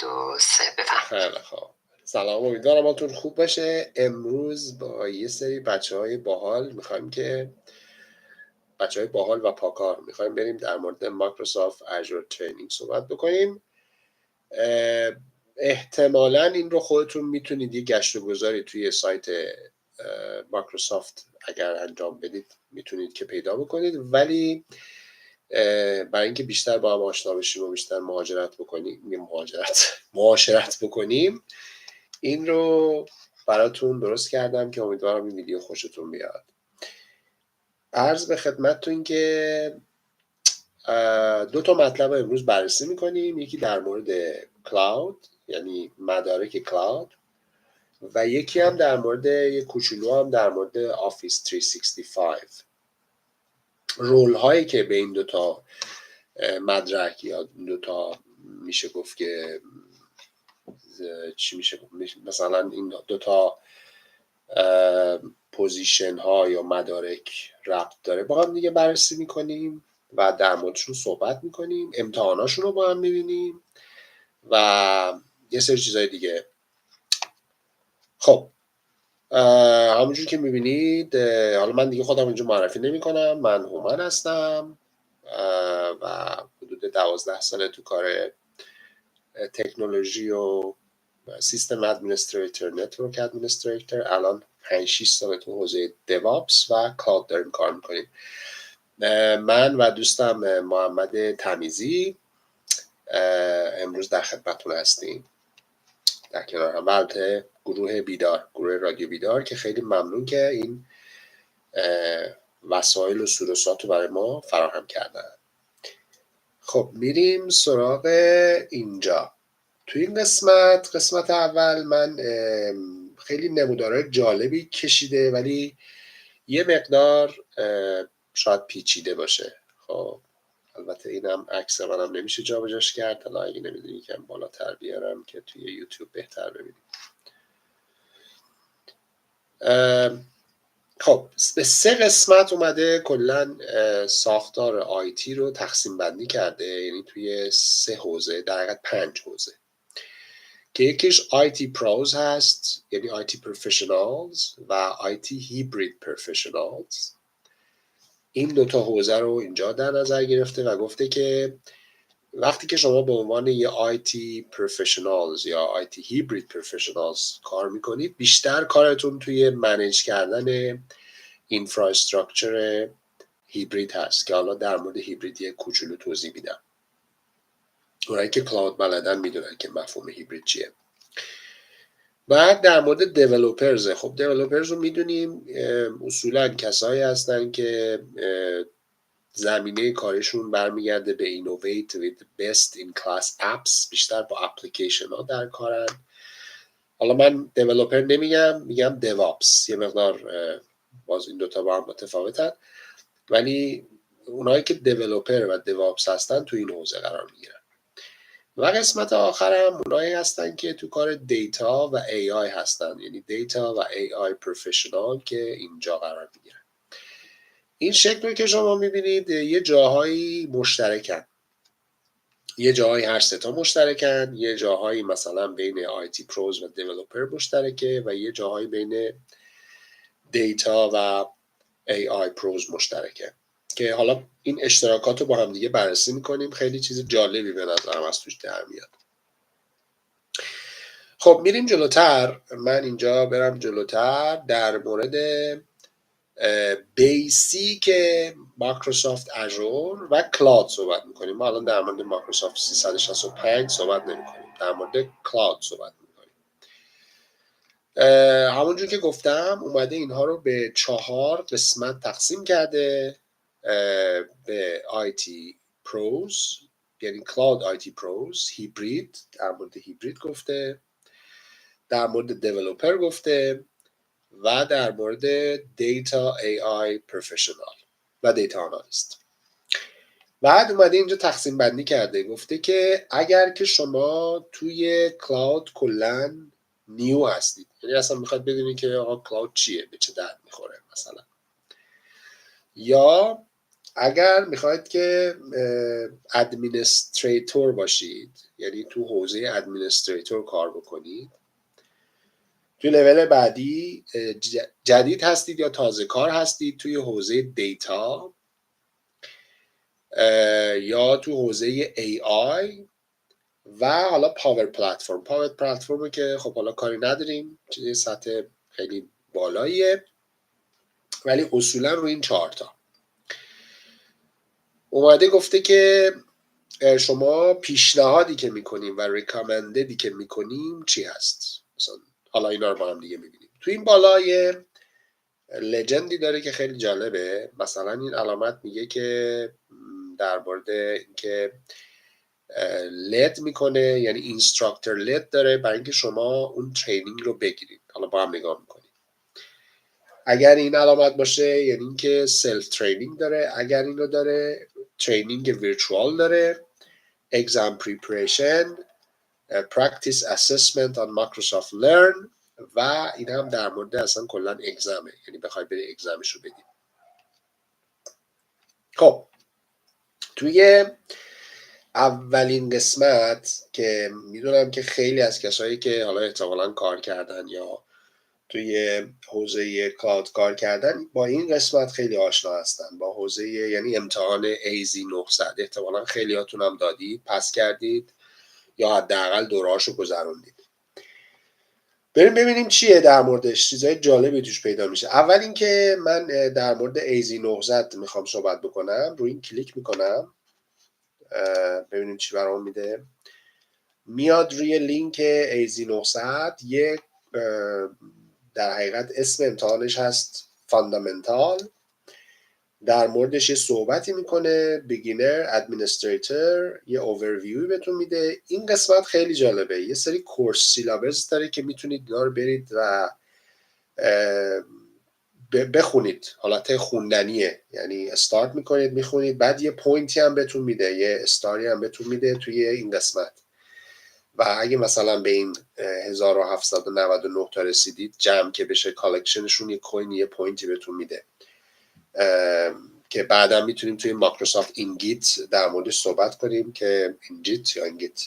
2 3 بفرمایید. خیلی خوب. سلام، امیدوارم حالتون خوب باشه. امروز با یه سری بچه‌های باحال و پاکار میخوایم بریم در مورد مایکروسافت اژور ترینینگ صحبت بکنیم. احتمالاً این رو خودتون میتونید یه گشت و گذاری توی سایت مایکروسافت اگر انجام بدید میتونید که پیدا بکنید، ولی برای اینکه بیشتر با هم آشنا بشیم و بیشتر معاشرت بکنیم این رو براتون درست کردم که امیدوارم این ویدیو خوشتون بیاد. عرض به خدمتتون که 2 تا مطلب امروز بررسی میکنیم. یکی در مورد کلاود، یعنی مدارک کلاود، و یکی هم در مورد یک کوچولو هم در مورد آفیس 365. رول هایی که به این 2 تا مدرک یا 2 تا میشه گفت که چی میشه مثلا این 2 تا پوزیشن ها یا مدارک ربط داره با هم دیگه بررسی میکنیم و در موردشون صحبت میکنیم، امتحاناشون رو با هم میبینیم و یه سری چیزای دیگه. خب همونجور که میبینید، حالا من دیگه خودم اینجا معرفی نمی کنم. من هومن هستم و حدود 12 ساله تو کار تکنولوژی و سیستم ادمنستریتور، نتورک ادمنستریتور، الان 5-6 سال تو حوزه دیوآپس و کلاود داریم کار میکنیم. من و دوستم محمد تمیزی امروز در خدمتتون هستیم در کنار هم. البته گروه رادیو بیدار که خیلی ممنون که این وسایل و سروسات رو برای ما فراهم کردن. خب میریم سراغ اینجا. تو این قسمت اول من خیلی نمودارهای جالبی کشیده ولی یه مقدار شاید پیچیده باشه. خب البته اینم عکس منم نمیشه جابجاش کرد، حالا اگه نمیدونی یکم بالاتر بیارم که توی یوتیوب بهتر ببینید. خب به 3 قسمت اومده کلا ساختار آیتی رو تقسیم بندی کرده، یعنی توی 3 حوزه، در حقیقت 5 حوزه که یکیش آیتی پروز هست، یعنی آیتی پروفشنالز و آیتی هیبرید پروفشنالز. این 2 تا حوزه رو اینجا در نظر گرفته و گفته که وقتی که شما به عنوان یه آیتی پروفشنالز یا آیتی هیبرید پروفشنالز کار میکنید، بیشتر کارتون توی منیج کردن اینفراستراکچر هیبرید هست که حالا در مورد هیبرید یه کوچولو توضیح میدم. اونایی که کلاود بلدن میدونن که مفهوم هیبرید چیه. بعد در مورد دیولوپرز. خب دیولوپرز رو میدونیم اصولا کسایی هستن که زمینه کارشون برمیگرده به innovate with best in class apps، بیشتر با اپلیکیشن ها در کارن. حالا من دیولوپر نمیگم، میگم دیوآپس. یه مقدار باز این 2 تا با هم متفاوتن، ولی اونایی که دیولوپر و دیوآپس هستن تو این حوزه قرار میگیرن. و قسمت آخرم اونایی هستن که تو کار دیتا و ای آی هستن، یعنی دیتا و ای آی پروفشنال که اینجا قرار میگیرن. این شکل رو که شما میبینید یه جاهایی مشترکن، یه جاهایی هر 3 تا مشترکن، یه جاهایی مثلا بین آیتی پروز و دیولوپر مشترکه و یه جاهایی بین دیتا و ای آی پروز مشترکه که حالا این اشتراکات رو با هم دیگه بررسی میکنیم. خیلی چیز جالبی به نظرم از توش در میاد. خب میریم جلوتر. من اینجا برم جلوتر در مورد بیسیک مایکروسافت اژور و کلاود صحبت میکنیم. ما الان در مورد مایکروسافت 365 صحبت نمیکنیم، در مورد کلاود صحبت میکنیم. همونجور که گفتم اومده اینها رو به 4 قسمت تقسیم کرده. به آیتی پروز، یعنی کلاود آیتی پروز، هیبرید، در مورد هیبرید گفته، در مورد دیولوپر گفته و در مورد دیتا ای آی پروفشنال و دیتا آنالیست. بعد اومده اینجا تقسیم بندی کرده، گفته که اگر که شما توی کلاود کلن نیو هستید، یعنی اصلا میخواد بدونید که آقا کلاود چیه، به چه درد میخوره مثلا، یا اگر میخواید که ادمینستریتور باشید، یعنی تو حوزه ادمینستریتور کار بکنید، توی لول بعدی جدید هستید یا تازه کار هستید توی حوزه دیتا یا تو حوزه AI و حالا پاور پلتفرم که خب حالا کاری نداریم، چیزی سطح خیلی بالاییه، ولی اصولا روی این 4 تا اومده گفته که شما پیشنهادی که میکنیم و ریکامنددی که میکنیم چی هست. مثلا حالا اینا رو با هم دیگه میبینیم. تو این بالا یه لجندی داره که خیلی جالبه. مثلا این علامت میگه که در مورد اینکه لید میکنه، یعنی اینستراکتور لید داره برای اینکه شما اون ترینینگ رو بگیرید. حالا با هم نگاه میکنیم. اگر این علامت باشه یعنی اینکه سلف ترینینگ داره، اگر اینو داره ترینینگ ویرچوال داره، exam preparation، practice assessment on Microsoft Learn و این هم در مورد اصلا کلا اگزمه، یعنی بخوای بری اگزمش رو بدی. خب توی اولین قسمت که میدونم که خیلی از کسایی که حالا احتمالاً کار کردن یا توی حوزه کلاود کار کردن با این قسمت خیلی آشنا هستن، با حوزه یعنی امتحان AZ 900 احتمالاً خیلی هاتون هم دادید، پس کردید یا حداقل دورهاشو گذروندید. بریم ببینیم چیه در موردش. چیزای جالبی توش پیدا میشه. اول اینکه من در مورد AZ 900 میخوام صحبت بکنم. روی این کلیک میکنم ببینیم چی برام میده. میاد روی لینک AZ 900. یک در حقیقت اسم امتحانش هست فاندامنتال. در موردش یه صحبتی میکنه، بیگینر، ادمینستریتور، یه اوورویو بهتون میده. این قسمت خیلی جالبه. یه سری کورس سیلابس داره که میتونید اینا رو برید و بخونید. حالت خوندنیه، یعنی استارت میکنید میخونید، بعد یه پوینتی هم بهتون میده، یه استاری هم بهتون میده توی این قسمت. و اگه مثلا به این 1799 تا رسیدید جمع که بشه کالکشنشون، یه کوین یه پوینتی بهتون میده که بعدا میتونیم توی مایکروسافت اینگیت در موردش صحبت کنیم که اینجیت یا اینگیت.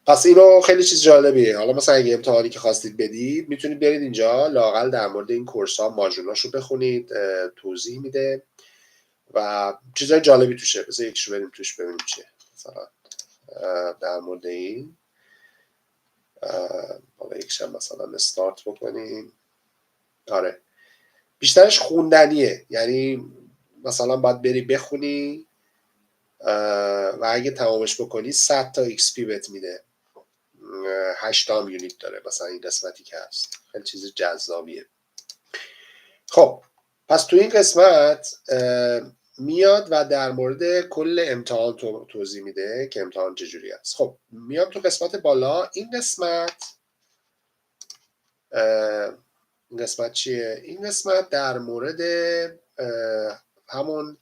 پس اینو خیلی چیز جالبیه. حالا مثلا اگه امتحانی که خواستید بدید میتونید برید اینجا لااقل در مورد این کورس ها ماژولاشو بخونید، توضیح میده و چیزای جالبی توشه. بذار یکیشو بریم توش ببینیم چیه. مثلا در مورد این حالا یکیش هم مثلا استارت بکنیم. آره بیشترش خوندنیه، یعنی مثلا باید بری بخونی و اگه تمامش بکنی 100 تا XP بهت میده. 8 تا یونیت داره مثلا این قسمتی که هست. خیلی چیز جذابیه. خب پس تو این قسمت میاد و در مورد کل امتحان توضیح میده که امتحان چجوری هست. خب میام تو قسمت بالا. این قسمت چیه؟ این قسمت در مورد همون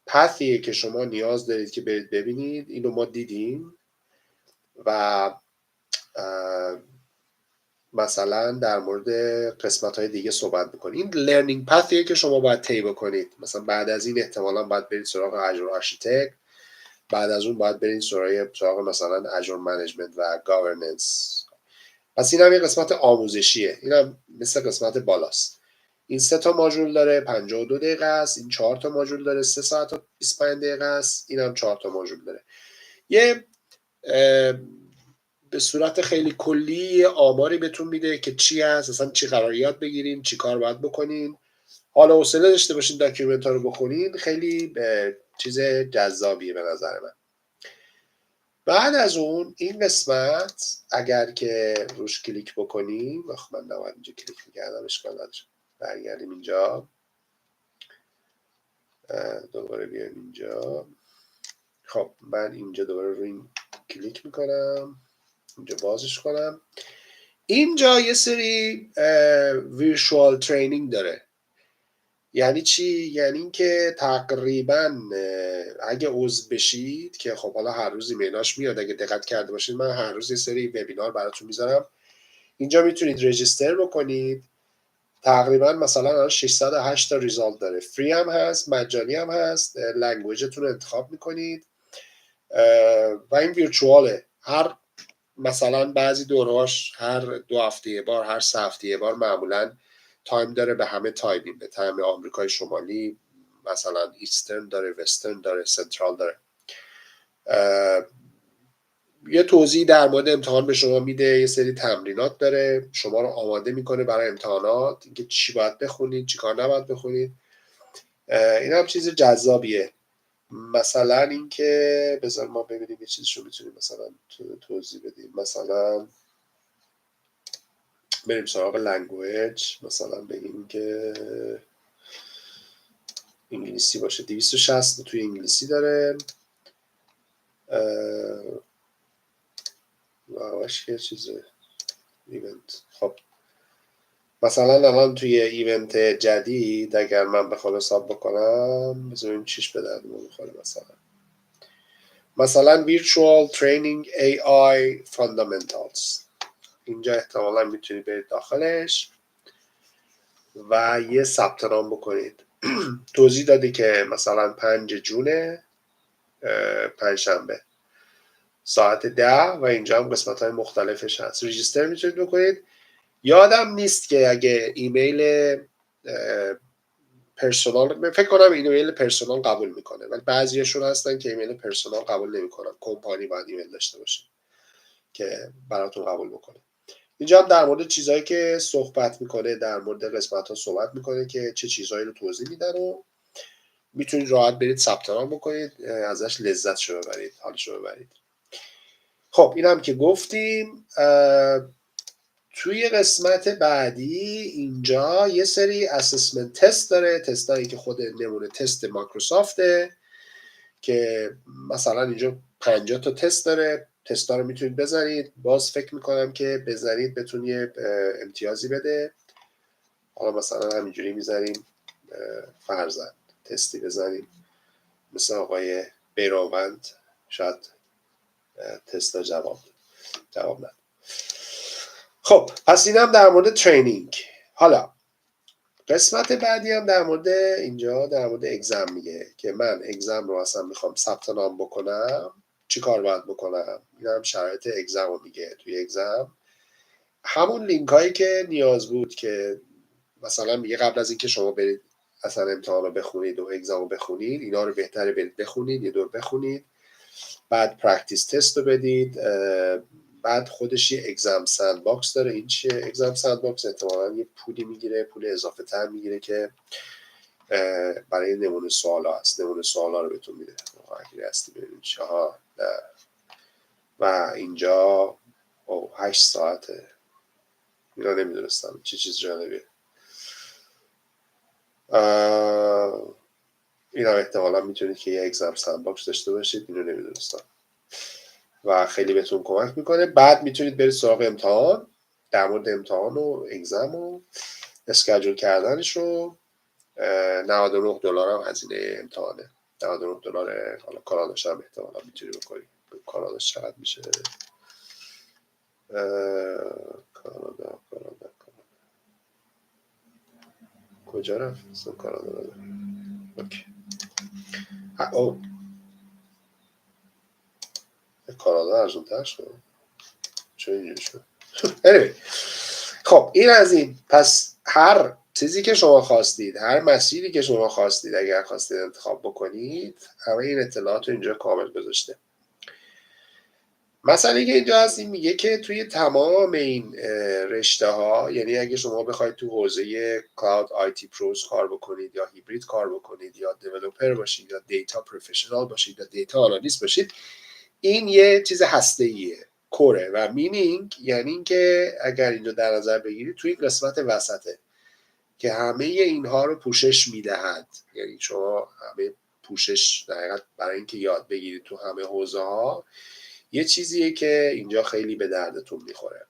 پثیه که شما نیاز دارید که برید ببینید. اینو ما دیدیم و مثلا در مورد قسمت های دیگه صحبت میکنیم. این لرنینگ پثیه که شما باید طی بکنید. مثلا بعد از این احتمالاً باید برید سراغ اجور آرشیتکت، بعد از اون باید برید سراغ مثلا اجور منیجمنت و گاورننس. پس این هم یه قسمت آموزشیه. این هم مثل قسمت بالاست. این 3 تا ماژول داره، 52 دقیقه است. این 4 تا ماژول داره، 3 ساعت و 25 دقیقه است. این هم 4 تا ماژول داره. یه به صورت خیلی کلی آماری بهتون میده که چی هست، اصلا چی قرار یاد بگیرین، چی کار باید بکنین. حالا حوصله داشته باشین داکیومنت ها رو بخونین. خیلی چیز جذابیه به نظر من. بعد از اون این قسمت اگر که روش کلیک بکنیم، من نباید اینجا کلیک میکردم، اشکال نداره. برگردیم اینجا، دوباره بیایم اینجا. خب من اینجا دوباره روی این کلیک میکنم، اینجا بازش کنم. اینجا یه سری ویرچوال ترینینگ داره. یعنی چی؟ یعنی اینکه تقریبا اگه عضو بشید، که خب حالا هر روز ایمیلاش میاد، اگه دقت کرده باشید من هر روز یه سری وبینار براتون میذارم. اینجا میتونید رجیستر بکنید تقریبا مثلا 608 تا ریزالت داره. فری هم هست، مجانی هم هست، لنگویجتون رو انتخاب میکنید و این ویرچواله. هر مثلا بعضی دورهاش هر 2 هفته یه بار، هر 3 هفته یه بار معمولا تایم داره به همه تایمین، به تایم آمریکای شمالی مثلا ایسترن داره، وسترن داره، سنترال داره. یه توضیح در مورد امتحان به شما میده، یه سری تمرینات داره، شما رو آماده میکنه برای امتحانات، اینکه چی باید بخونید، چی کار نباید بخونید. این هم چیز جذابیه. مثلا اینکه بذار ما ببینیم یه چیزشو میتونیم مثلا توضیح بدیم. مثلا بریم سراغ لنگویج، مثلا بگیم که انگلیسی باشه. 260 توی انگلیسی داره و یه چیز ایونت. خب مثلا الان توی ایونت جدید اگر من بخوام حساب بکنم، بذاریم چیش به درد میخوره. مثلا Virtual Training AI Fundamentals، اینجا احتمالا میتونید برید داخلش و یه ثبت نام بکنید. توضیح داده که مثلا 5 جون، 5 شنبه ساعت 10 و اینجا هم قسمت های مختلفش هست. ریجیستر میتونید بکنید. یادم نیست که اگه ایمیل پرسونال، فکر کنم ایمیل پرسونال قبول میکنه، ولی بعضیاشون هستن که ایمیل پرسونال قبول نمیکنن. کمپانی باید ایمیل داشته باشه که براتون قبول بکنه. اینجا هم در مورد چیزهایی که صحبت میکنه، در مورد قسمت ها صحبت میکنه که چه چیزهایی رو توضیح میدن و میتونید راحت برید ثبت نام بکنید، ازش لذتشو ببرید، حالشو ببرید. خب اینم که گفتیم. توی قسمت بعدی اینجا یه سری اسسمنت تست داره، تستایی که خود نمونه تست مایکروسافته که مثلا اینجا 50 تا تست داره. تستا رو میتونید بزنید. باز فکر میکنم که بزنید بتون یه امتیازی بده. حالا مثلا همینجوری میزنیم فرضاً تستی بزنیم مثل آقای بیراوند، شاید تستا جواب ند. خب پس اینم در مورد ترینینگ. حالا قسمت بعدی هم در مورد اینجا در مورد اگزم میگه که من اگزم رو اصلا میخوام ثبت نام بکنم، چی کار باید بکنم. این هم شرایط اگزم رو میگه. توی اگزم همون لینک هایی که نیاز بود که مثلا میگه قبل از اینکه شما برید اصلا امتحان رو بخونید و اگزم رو بخونید، اینا رو بهتره برید بخونید، یه دور بخونید، بعد پرکتیس تست رو بدید، بعد خودش یه اگزم سند باکس داره. این چیه اگزم سند باکس؟ احتمالاً یه پولی میگیره، پول اضافه تر میگیره که برای نمونه سوالا هست. نمونه سوالا رو بهتون میده. اگه هستی ببینید چها و اینجا 8 ساعته. اینا نمیدونستم چه چیز جالبیه. اینا احتمالا میتونید که یه اگزم سند باکس داشته باشید. اینو نمیدونستم و خیلی بهتون کمک میکنه. بعد میتونید برید سراغ امتحان، در مورد امتحان و اگزم و اسکیجول کردنش رو. $99 هم هزینه امتحانه. $99. حالا کاناداش هم احتمالا میتونی بکنی. کاناداش چقدر میشه؟ کانادا کجا رفت؟ کانادا رو اوکی. کانادا ارزون تر شد. چون اینجوری شد. خب این از این. پس هر چیزی که شما خواستید، هر مسیری که شما خواستید، اگر خواستید انتخاب بکنید، همه این اطلاعات رو اینجا کامل گذاشته. مثلا که اینجا هست، این میگه که توی تمام این رشته ها، یعنی اگه شما بخواید تو حوزه کلاود آیتی پروز کار بکنید یا هیبرید کار بکنید یا دیولپر باشید یا دیتا پروفشنال باشید یا دیتا آنالیست باشید، این یه چیز هسته‌ایه، کوره و مینینگ، یعنی اینکه اگر اینجا در نظر بگیرید توی قسمت وسطه که همه اینها رو پوشش میدهد. یعنی شما همه پوشش دقیقاً برای اینکه یاد بگیرید تو همه حوزه ها، یه چیزیه که اینجا خیلی به دردتون میخوره.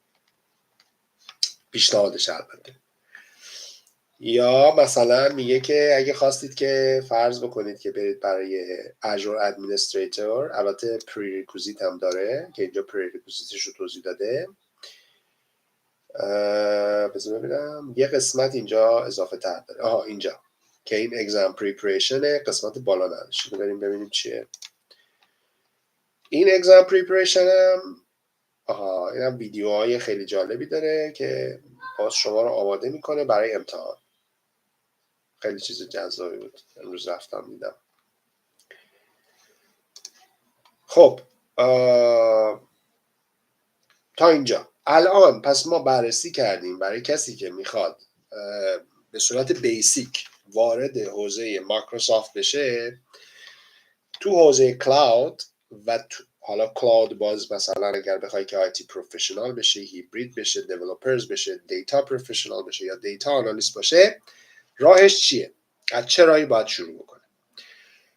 پیشنهادش البته. یا مثلا میگه که اگه خواستید که فرض بکنید که برید برای Azure Administrator، البته پریریکوزیت هم داره که اینجا پریریکوزیتش رو توضیح داده. بذار ببینم یه قسمت اینجا اضافه تر داره. اینجا که این اگزام پریپریشن قسمت بالا نداشته. بریم ببینیم چیه این اگزام پریپریشن. اینم ویدیوهای خیلی جالبی داره که باز شما رو آماده میکنه برای امتحان. خیلی چیز جذابی بود، امروز رفتم دیدم. خب تا اینجا الان پس ما بررسی کردیم برای کسی که میخواد به صورت بیسیک وارد حوزه مایکروسافت بشه تو حوزه کلاود و حالا کلاود باز مثلا اگر بخوای که آیتی پروفشنال بشه، هیبرید بشه، دیولپرز بشه، دیتا پروفشنال بشه یا دیتا آنالیست باشه، راهش چیه؟ از چه راهی باید شروع بکنه؟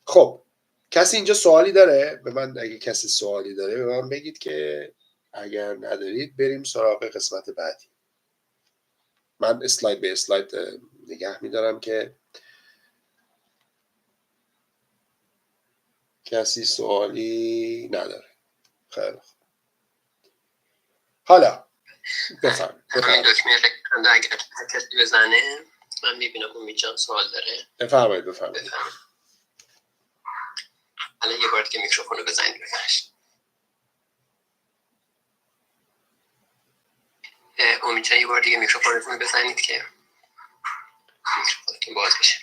خب کسی اینجا سوالی داره؟ به من اگه کسی سوالی داره به من بگید که اگر ندارید بریم سراغ قسمت بعدی. من اسلاید به اسلاید نگه میدارم که کسی سوالی نداره. خیلی خوب. حالا بفرمایید. همین دکمه رکمنده اگر کسی بزنه من میبینم امید جان سوال داره. بفرمایید. حالا یه بار که میکروفون رو بزنید بفرمایید. امید جان یه بار دیگه میکروفونتون رو بزنید که میکروفونتون باز بشه.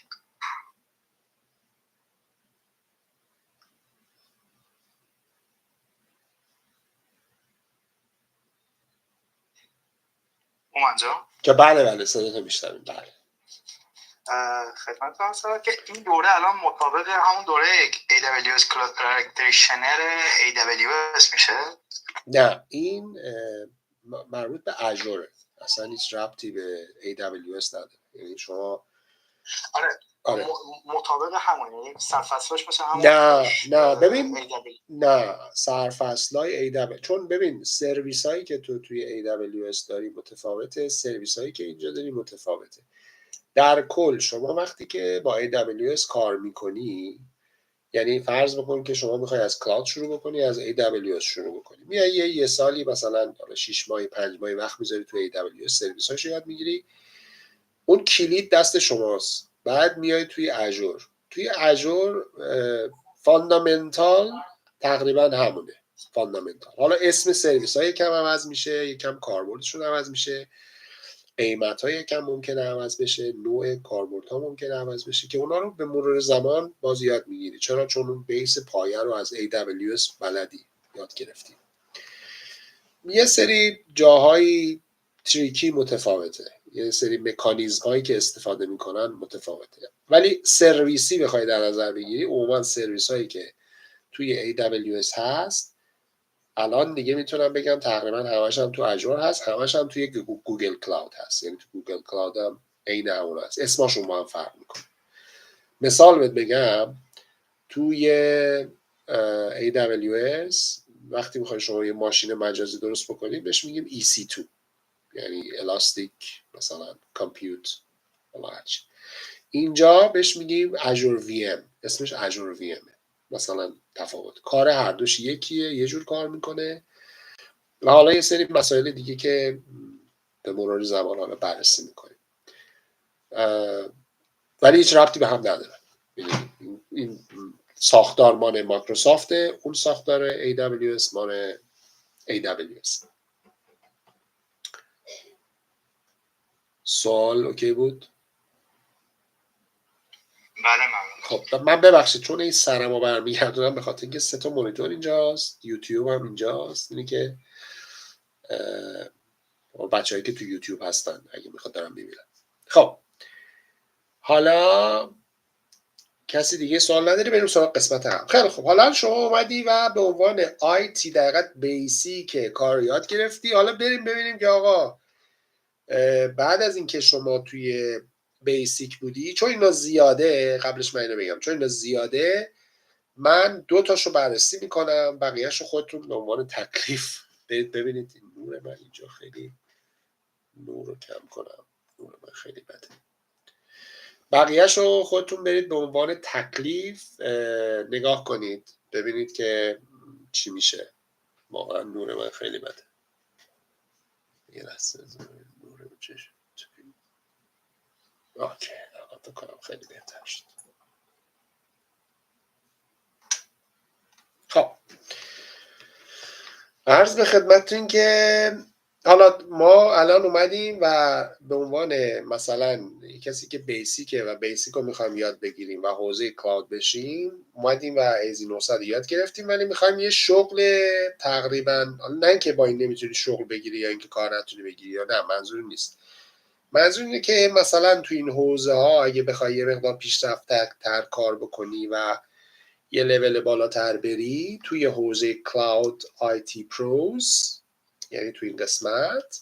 اومنجا؟ که بله صداتو میشنویم. بله خدمتتون هستم که این دوره الان مطابق همون دوره AWS Cloud Practitioner AWS میشه؟ نه این مربوط به اژوره، اصلا هیچ ربطی به AWS نداره. یعنی شما آره. مطابق همون، یعنی سرفصلاش مثل همون. نه ببین نه سرفصلای AWS، چون ببین سرویس هایی که تو توی AWS داری متفاوته، سرویس هایی که اینجا داری متفاوته. در کل شما وقتی که با AWS کار میکنی، یعنی فرض بکن که شما میخوای از کلاود شروع بکنی، از AWS شروع بکنی، میای یه سالی مثلا 6 ماه 5 ماه وقت میذاری تو AWS سرویس هاشو یاد میگیری، اون کلید دست شماست. بعد میای توی اژور فاندامنتال تقریبا همونه. فاندامنتال حالا اسم سرویس های یکم عوض میشه، یکم کاربردشون عوض میشه، قیمت های یکم ممکنه عوض بشه، نوع کاربردها ممکنه عوض بشه که اونا رو به مرور زمان باز یاد میگیری. چرا؟ چون اون بیس پایه رو از AWS بلدی، یاد گرفتی. یه سری جاهای تریکی متفاوته، یه سری مکانیزم هایی که استفاده میکنن متفاوته، ولی سرویسی بخوای در نظر بگیری عموما سرویس هایی که توی AWS هست الان دیگه میتونم بگم تقریبا همش هم تو اژور هست، همش هم توی گوگل کلاود هست. یعنی تو گوگل کلاود هم عین همون هست، اسمشون با هم فرق میکنه. مثال بهت بگم توی AWS وقتی میخوای شما یه ماشین مجازی درست بکنید بهش میگیم EC2، یعنی الاستیک مثلا کامپیوت. اینجا بهش میگیم اژور VM، اسمش اژور VM. مثلا تفاوت کار هر دوش یکیه، یه جور کار میکنه. و حالا یه سری مسائل دیگه که به مرور زمان حالا بررسی میکنیم، ولی هیچ ربطی به هم نداره. این ساختار مال مایکروسافته، اون ساختار AWS مال AWS. سوال اوکی بود؟ بله ممنون. خب من ببخشید چون این سرمو برمیگردونم به خاطر اینکه 3 مانیتور اینجاست، یوتیوب هم اینجاست، اینی که بچه‌هایی که تو یوتیوب هستن اگه میخواد دارم میبینم. خب حالا کسی دیگه سوال نداری بریم سراغ قسمت هم. خیلی خب حالا شما اومدی و به عنوان آیتی دقیقاً بیسیک کار یاد گرفتی. حالا بریم ببینیم که آقا بعد از اینکه شما توی بیسیک بودی، چون اینا زیاده، قبلش من اینو بگم چون اینا زیاده من 2 تاشو بررسی میکنم، بقیه‌شو خودتون به عنوان تکلیف ببینید. این نور من اینجا خیلی نور رو کم کنم، نور من خیلی بده. بقیه‌شو خودتون برید به عنوان تکلیف نگاه کنید ببینید که چی میشه. واقعا نور من خیلی بده. یه لحظه نور چشم. اوکی تو کنم خیلی بهتر شد. خب عرض به خدمتتون که حالا ما الان اومدیم و به عنوان مثلا کسی که بیسیکه و بیسیک رو میخوایم یاد بگیریم و حوزه کلاود بشیم اومدیم و ایزی 900 یاد گرفتیم، ولی میخوایم یه شغل تقریبا، نه اینکه با این نمیتونی شغل بگیری یا اینکه کار نتونی بگیری، یا نه منظور نیست، منظور اینه که مثلا تو این حوزه ها اگه بخوای یه مقدار پیشرفته تر کار بکنی و یه لول بالاتر بری توی حوزه کلاود آیتی پروز، یعنی توی این قسمت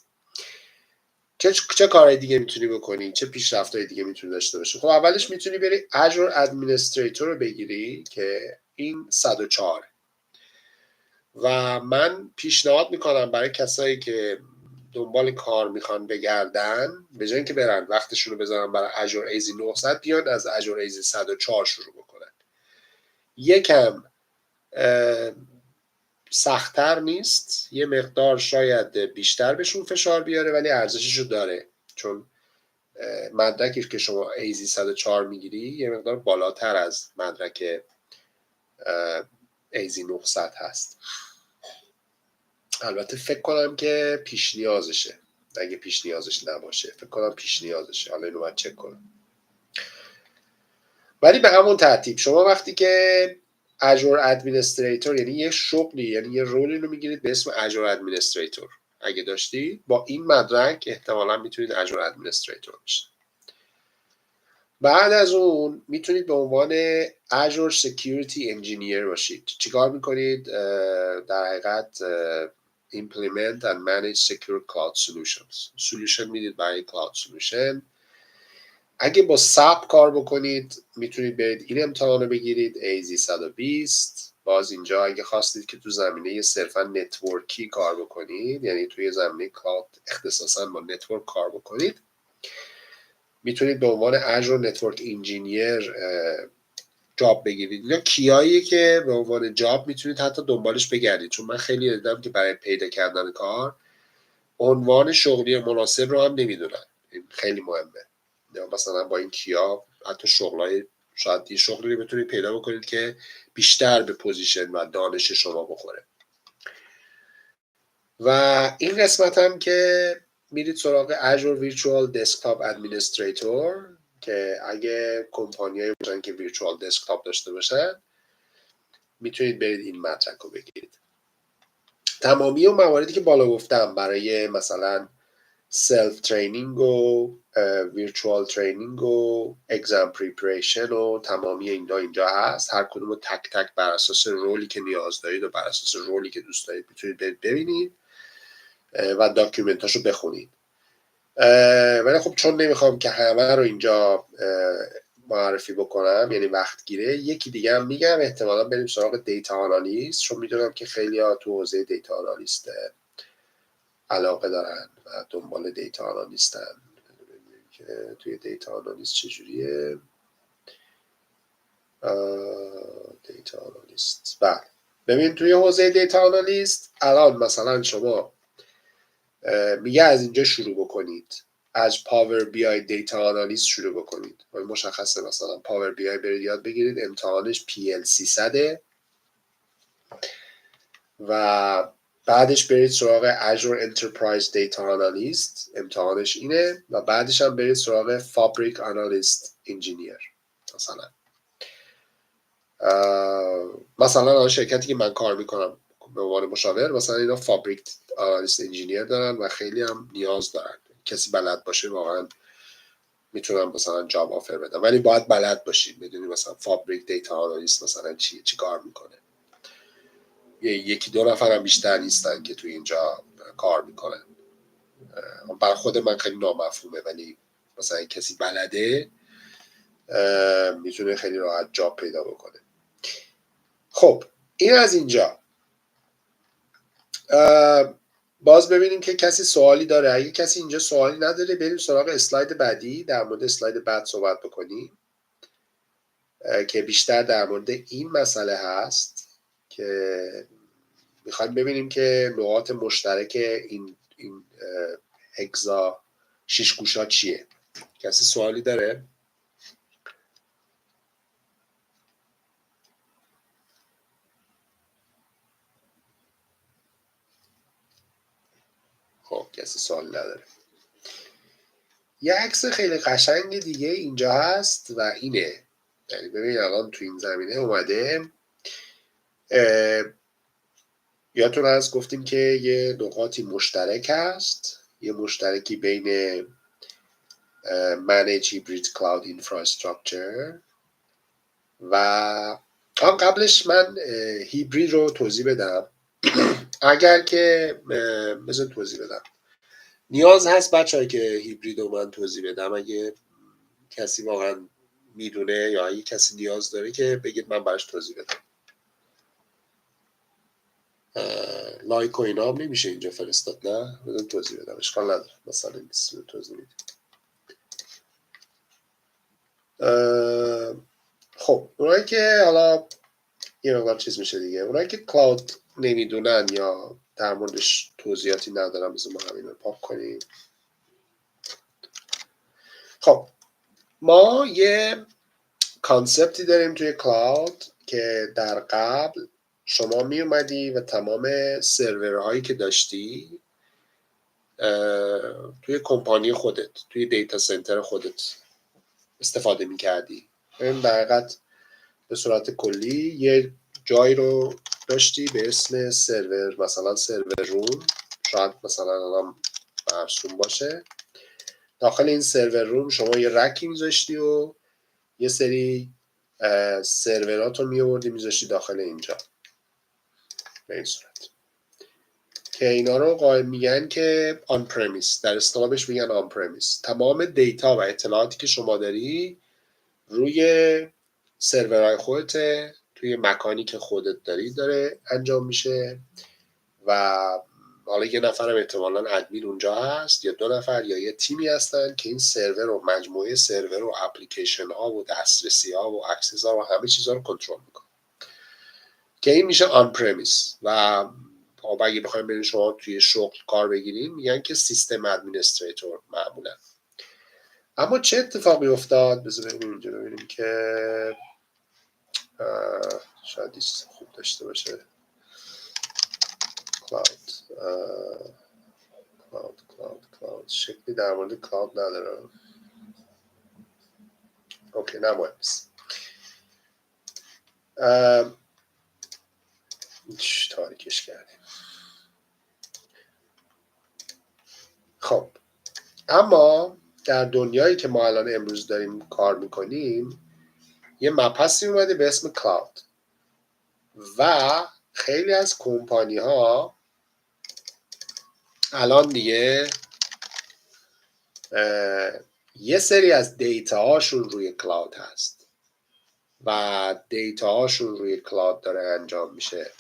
چه کارهای دیگه میتونی بکنی، چه پیشرفت‌های دیگه میتونی داشته باشی. خب اولش میتونی بری Azure Administrator رو بگیری که این 104 و من پیشنهاد میکنم برای کسایی که دنبال کار میخوان بگردن، به جای اینکه برن وقتشون رو بذارن برای Azure AZ 900 بیان از Azure AZ 104 شروع بکنن. یکم سخت‌تر نیست، یه مقدار شاید بیشتر بهشون فشار بیاره ولی ارزششو داره، چون مدرکی که شما AZ 104 میگیری یه مقدار بالاتر از مدرک AZ 900 هست. البته فکر کنم که پیش نیازشه، اگه پیش نیازش نباشه فکر کنم پیش نیازشه، حالا اینو باید چک کنم. ولی به همون ترتیب شما وقتی که Azure Administrator یعنی یه شغلی، یعنی یه رولی رو میگیرید به اسم Azure Administrator، اگه داشتید با این مدرک احتمالا میتونید Azure Administrator بشید. بعد از اون میتونید به عنوان Azure Security Engineer باشید. چیکار میکنید؟ در حقیقت Implement and Manage Secure Cloud Solution میدید برای Cloud Solution. اگه با SAP کار بکنید میتونید برید این امتحان رو بگیرید AZ 120. باز اینجا اگه خواستید که تو زمینه صرفا نتورکی کار بکنید، یعنی توی زمینه کلاود اختصاصا با نتورک کار بکنید، میتونید به عنوان Azure Network Engineer جاب بگیرید. یا کیاییه که به عنوان جاب میتونید حتی دنبالش بگردید، چون من خیلی دیدم که برای پیدا کردن کار عنوان شغلی مناسب رو هم نمیدونن. این خیلی مهمه. یا مثلا با این کیا حتی شغلای شاید یه شغلی رو بتونید پیدا بکنید که بیشتر به پوزیشن و دانش شما بخوره. و این قسمت هم که میرید سراغ Azure Virtual Desktop Administrator که اگه کمپانیایی باشن که Virtual Desktop داشته باشن میتونید برید این مدرک رو بگیرید. تمامی اون مواردی که بالا گفتم برای مثلا سلف ترینینگ و ویرچوال ترینینگ و اگزام پریپریشن و تمامی اینجا هست. هر کدوم رو تک تک بر اساس رولی که نیاز دارید و بر اساس رولی که دوست دارید میتونید ببینید و داکیومنتاشو بخونید. ولی خب چون نمیخوام که همه رو اینجا معرفی بکنم یعنی وقت گیره، یکی دیگه هم میگم، احتمالا بریم سراغ دیتا آنالیست، چون میدونم که خیلی ها تو حوزه دیتا آنالیست علاقه دارن و دنبال دیتا آنالیستن. که توی دیتا آنالیست چجوریه؟ دیتا آنالیست، بله ببین توی حوزه دیتا آنالیست الان مثلا شما میگه از اینجا شروع بکنید، از پاور بی آی دیتا آنالیست شروع بکنید. مشخصه مثلا پاور بی آی برید یاد بگیرید، امتحانش PL 300 و بعدش برید سراغ Azure Enterprise Data Analyst، امتحانش اینه، و بعدش هم برید سراغ Fabric Analyst Engineer. مثلا شرکتی که من کار میکنم به عنوان مشاور، مثلا اینا Fabric Analyst Engineer دارن و خیلی هم نیاز دارن. کسی بلد باشه واقعا میتونم مثلا جاب آفر بدم، ولی باید بلد باشید، بدونید مثلا Fabric Data Analyst مثلا چی کار میکنه. یکی دو نفر هم بیشتر نیستن که توی اینجا کار میکنن. بر خود من خیلی نامفهومه، ولی مثلا کسی بلده میتونه خیلی راحت جاب پیدا بکنه. خب این از اینجا. باز ببینیم که کسی سوالی داره. اگه کسی اینجا سوالی نداره بریم سراغ اسلاید بعدی، در مورد اسلاید بعد صحبت بکنیم که بیشتر در مورد این مسئله هست که میخوایم ببینیم که نقاط مشترک این این هگزا 6 گوشا چیه؟ کسی سوالی داره؟ خب کسی سوال نداره. یه عکس خیلی قشنگ دیگه اینجا هست و اینه، یعنی ببین الان تو این زمینه اومده، یادتون هست گفتیم که یه نقاطی مشترک هست، یه مشترکی بین Manage Hybrid Cloud Infrastructure و قبلش من هیبرید رو توضیح بدم. اگر که بذار توضیح بدم، نیاز هست بچه‌ها که هیبرید رو من توضیح بدم؟ اگه کسی واقعا میدونه یا اگه کسی نیاز داره که بگید من براش توضیح بدم. لایک و اینا هم نمیشه اینجا فرستاد، نه بدون توضیح بدم اشکال نداره، مثلا نیست توضیح میدیم. خب اونایی که حالا یه مقدار چیز میشه دیگه، اونایی که کلاود نمیدونن یا در موردش توضیحاتی ندارم، بذار ما همین رو پاک کنیم. خب ما یه کانسپتی داریم توی کلاود که در قبل شما می اومدی و تمام سرورهایی که داشتی توی کمپانی خودت، توی دیتا سنتر خودت استفاده می کردی. این در حقیقت به صورت کلی یه جایی رو داشتی به اسم سرور، مثلا سرور روم، شاید مثلا الان مرسوم باشه. داخل این سرور روم شما یه رکی میذاشتی و یه سری سرورات رو میوردی میذاشتی داخل اینجا به این صورت، که اینا رو قائل میگن که آن پرمیس، در اصطلاح بهش میگن آن پرمیس. تمام دیتا و اطلاعاتی که شما داری روی سرورهای خودت، توی مکانی که خودت داری داره انجام میشه و حالا یه نفرم احتمالاً ادمین اونجا هست یا 2 نفر یا یه تیمی هستن که این سرور و مجموعه سرور و اپلیکیشن ها و دسترسی ها و اکسس ها و همه چیزها رو کنترل میکنه، که این میشه آن پرمیس. و اگه بخوایم بریم شما توی شغل کار بگیریم میگن که سیستم ادمینستریتور معمولا. اما چه اتفاقی افتاد؟ بذار بریم اینجا ببینیم که شاید یه چیز خوب داشته باشه. کلاود شکلی در مورد کلاود نداره. اوکی نه مهم نیست. تاریکش کردیم. خب اما در دنیایی که ما الان امروز داریم کار میکنیم یه مبحثی اومده به اسم کلاود و خیلی از کمپانی ها الان دیگه یه سری از دیتا هاشون روی کلاود هست و دیتا هاشون روی کلاود داره انجام میشه.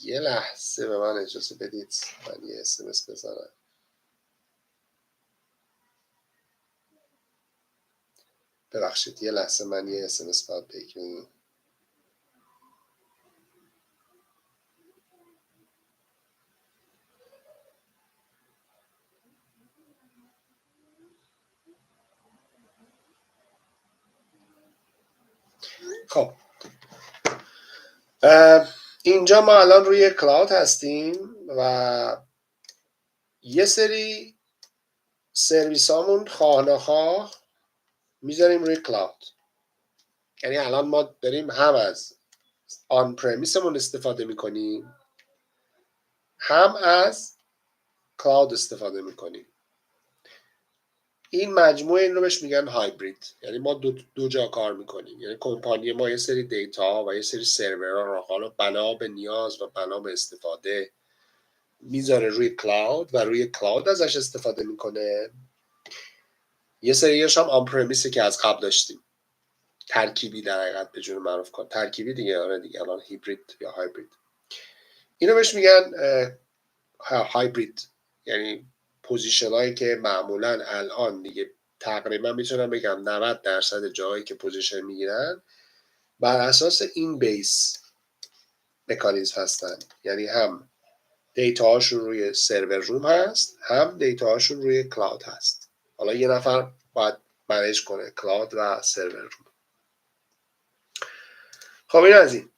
یه لحظه به من اجازه بدید من یه SMS بزنم. ببخشید یه لحظه من یه SMS باید بگیرم. خب اینجا ما الان روی کلاود هستیم و یه سری سرویس هامون خواه نخواه میذاریم روی کلاود. یعنی الان ما داریم هم از آن پرمیسمون استفاده میکنیم هم از کلاود استفاده میکنیم. این مجموعه این رو بهش میگن هایبرید، یعنی ما دو جا کار میکنیم. یعنی کمپانی ما یه سری دیتا و یه سری سرورها رو حالا بنا به نیاز و بنا به استفاده میذاره روی کلاود و روی کلاود ازش استفاده میکنه. یه سریش هم آن پرمیسی که از قبل داشتیم، ترکیبی در حقیقت به جور معروف کن ترکیبی دیگه، آره دیگه الان هیبرید یا هایبرید. اینو بهش میگن هایبرید، یعنی پوزیشن هایی که معمولا الان دیگه تقریبا میتونم بگم 90% جایی که پوزیشن میگیرن بر اساس این بیس مکانیزم هستن، یعنی هم دیتا هاشون روی سرور روم هست، هم دیتا هاشون روی کلاود هست. حالا یه نفر باید منیج کنه کلاود و سرور روم. خب این از این.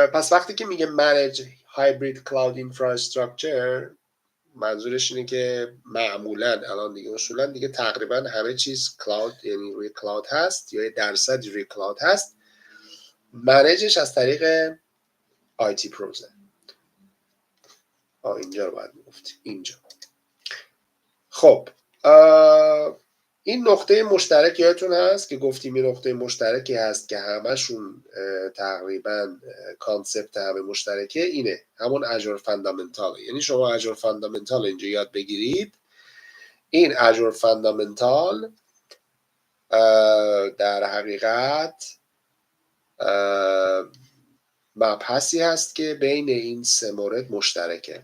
پس وقتی که میگه manage hybrid cloud infrastructure، منظورش اینه که معمولا الان دیگه اصولا دیگه تقریبا همه چیز کلاود، یعنی روی کلاود هست یا درصدی روی کلاود هست. منیجش از طریق آیتی پروزه. اینجا رو باید میگفتی اینجا. خب این نقطه مشترک یادتون هست که گفتیم این نقطه مشترکی هست که همشون تقریبا کانسپت همه مشترکه، اینه همون اجور فاندامنتال. یعنی شما اجور فاندامنتال اینجا یاد بگیرید. این اجور فاندامنتال در حقیقت مبحثی هست که بین این سه مورد مشترکه.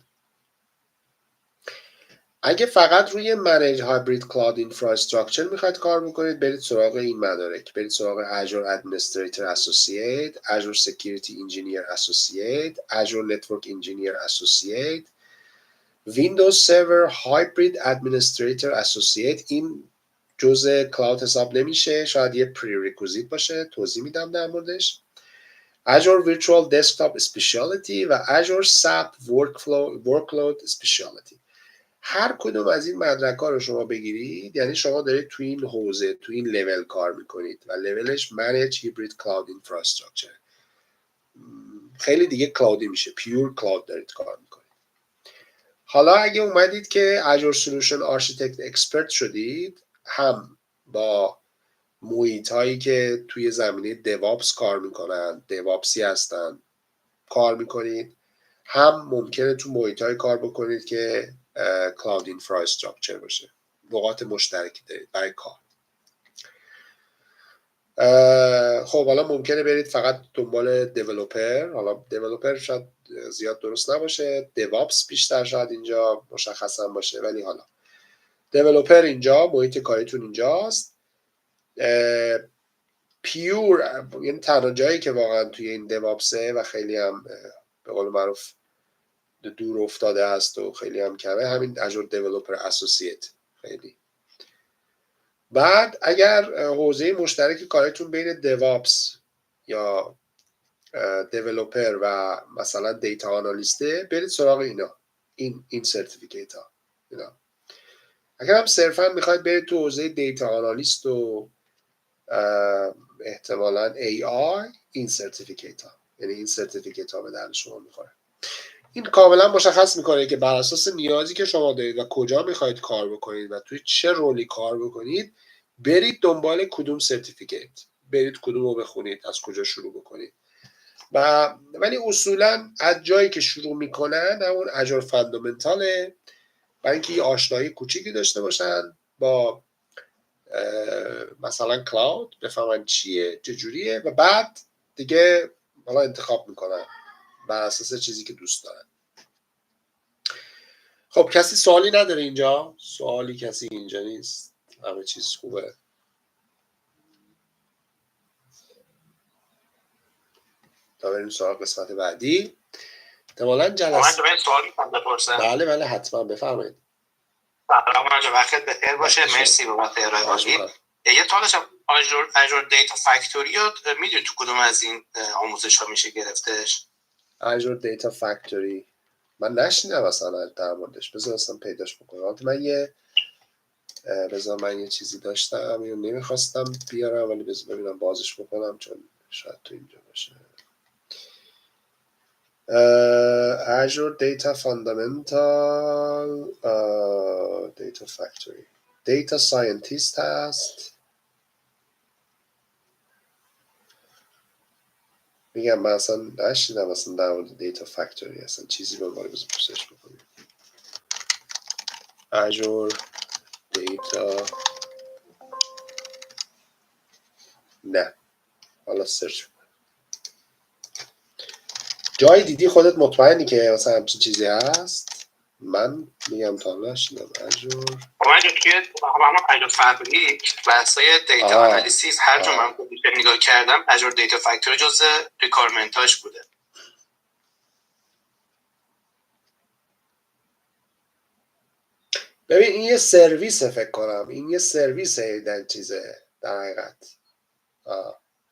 اگه فقط روی Manage Hybrid Cloud Infrastructure میخواید کار بکنید، برید سراغ این مدارک. برید سراغ Azure Administrator Associate، Azure Security Engineer Associate، Azure Network Engineer Associate، Windows Server Hybrid Administrator Associate. این جزء کلاود حساب نمیشه، شاید یه prerequisite باشه، توضیح میدم در موردش. Azure Virtual Desktop Specialty و Azure SAP Workload Specialty. هر کدوم از این مدرک ها رو شما بگیرید، یعنی شما دارید تو این حوزه، تو این لول کار میکنید و لولش Manage Hybrid Cloud Infrastructure. خیلی دیگه کلاودی میشه، پیور کلاود دارید کار میکنید. حالا اگه اومدید که Azure Solution Architect Expert شدید، هم با محیط هایی که توی زمینه دیوابس کار میکنن، دیوابسی هستن، کار میکنید، هم ممکنه تو محیط های کار بکنید که کلاود اینفراستراکچر باشه. نقاط مشترکی دارید برای کار. خب حالا ممکنه برید فقط دنبال دیولوپر، حالا دیولوپر شاید زیاد درست نباشه، دیوابس بیشتر شاید اینجا مشخصا باشه، ولی حالا دیولوپر اینجا، محیط کاریتون اینجاست. پیور یعنی تنها جایی که واقعا توی این دیوابسه و خیلی هم به قول معروف دور افتاده است و خیلی هم کمه، همین اجور دیولپر اسوسییت. خیلی بعد اگر حوزه مشترک کارتون بین دیوابس یا دیولپر و مثلا دیتا آنالیسته، برید سراغ اینا، این سرتیفیکیت ها اینا. اگر هم صرفا میخواید برید تو حوزه دیتا آنالیست و احتمالاً AI، این سرتیفیکیت ها، یعنی این سرتیفیکیت ها به درد شما میخوره. این کاملا مشخص میکنه که بر اساس نیازی که شما دارید و کجا میخواید کار بکنید و توی چه رولی کار بکنید، برید دنبال کدوم سرتیفیکیت، برید کدوم رو بخونید، از کجا شروع بکنید. ولی اصولا از جایی که شروع میکنن همون اجور فاندامنتاله، برای اینکه یه آشنایی کوچیکی داشته باشن با مثلا کلاود، بفهمن چیه چجوریه و بعد دیگه حالا انتخاب میکنن بر اساس چیزی که دوست دارن. خب کسی سوالی نداره اینجا؟ سوالی کسی اینجا نیست؟ همه چیز خوبه. تا بریم سراغ قسمت بعدی. احتمالاً جلسه من سوالی بپرسم. بله حتما بفرمایید. سلام آقا، وقتت بخیر باشه. مرسی بابت ارائه دادید. یه سوالش اجور دیتا فکتوری رو میدونی تو کدوم از این آموزش ها میشه گرفتش؟ اجور دیتا فکتوری من نشنیدم اصلا در موردش. بذار اصلا پیداش بکنم. من یه چیزی داشتم اینو نمیخواستم بیارم، ولی بذار ببینم بازش بکنم چون شاید تو اینجا باشه. Azure Data Fundamental Data Factory Data Scientist هست. میگم من اصلا نشیدم اصلا در مورد دیتا فکتوری اصلا چیزی به باره بذار پرسش بکنیم. Azure Data نه، حالا سرچ بکنم. جایی دیدی خودت مطمئنی که مثلا همچین چیزی هست؟ من میگم تا حالا نشیدم. Azure من توی اجور فابریک بحثای دیتا آنالیسیس هر جا من نگاه کردم اجور دیتا فکتوری جزء ریکوایرمنتاش بوده. ببین این یه سرویس فکر کنم، این یه سرویس در چیزه در حقیقت.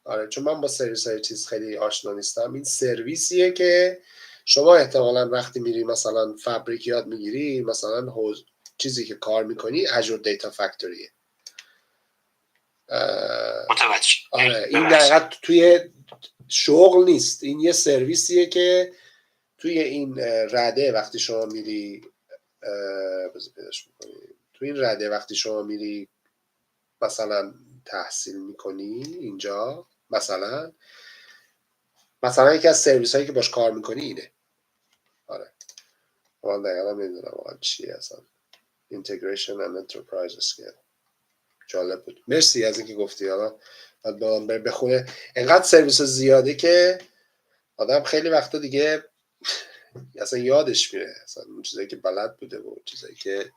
آره چون من با سرویس های چیز خیلی آشنا نیستم. این سرویسیه که شما احتمالاً وقتی میری مثلا فابریک یاد میگیری، مثلا چیزی که کار میکنی اجور دیتا فکتوریه. متوجه. آره این دقیقا توی شغل نیست، این یه سرویسیه که توی این رده وقتی شما میری توی این رده وقتی شما میری مثلا تحصیل میکنی اینجا، مثلا یکی از سرویس هایی که باش کار میکنی اینه. آره من دقیقا نمیدونم واقعا چیه اصلا. Integration and Enterprise Scale. جالب بود، مرسی از اینکه گفتی. حالا باید برم بخونه. انقدر سرویس زیاده که آدم خیلی وقتا دیگه اصلا یادش میره اصلا اون چیزایی که بلد بوده و چیزایی که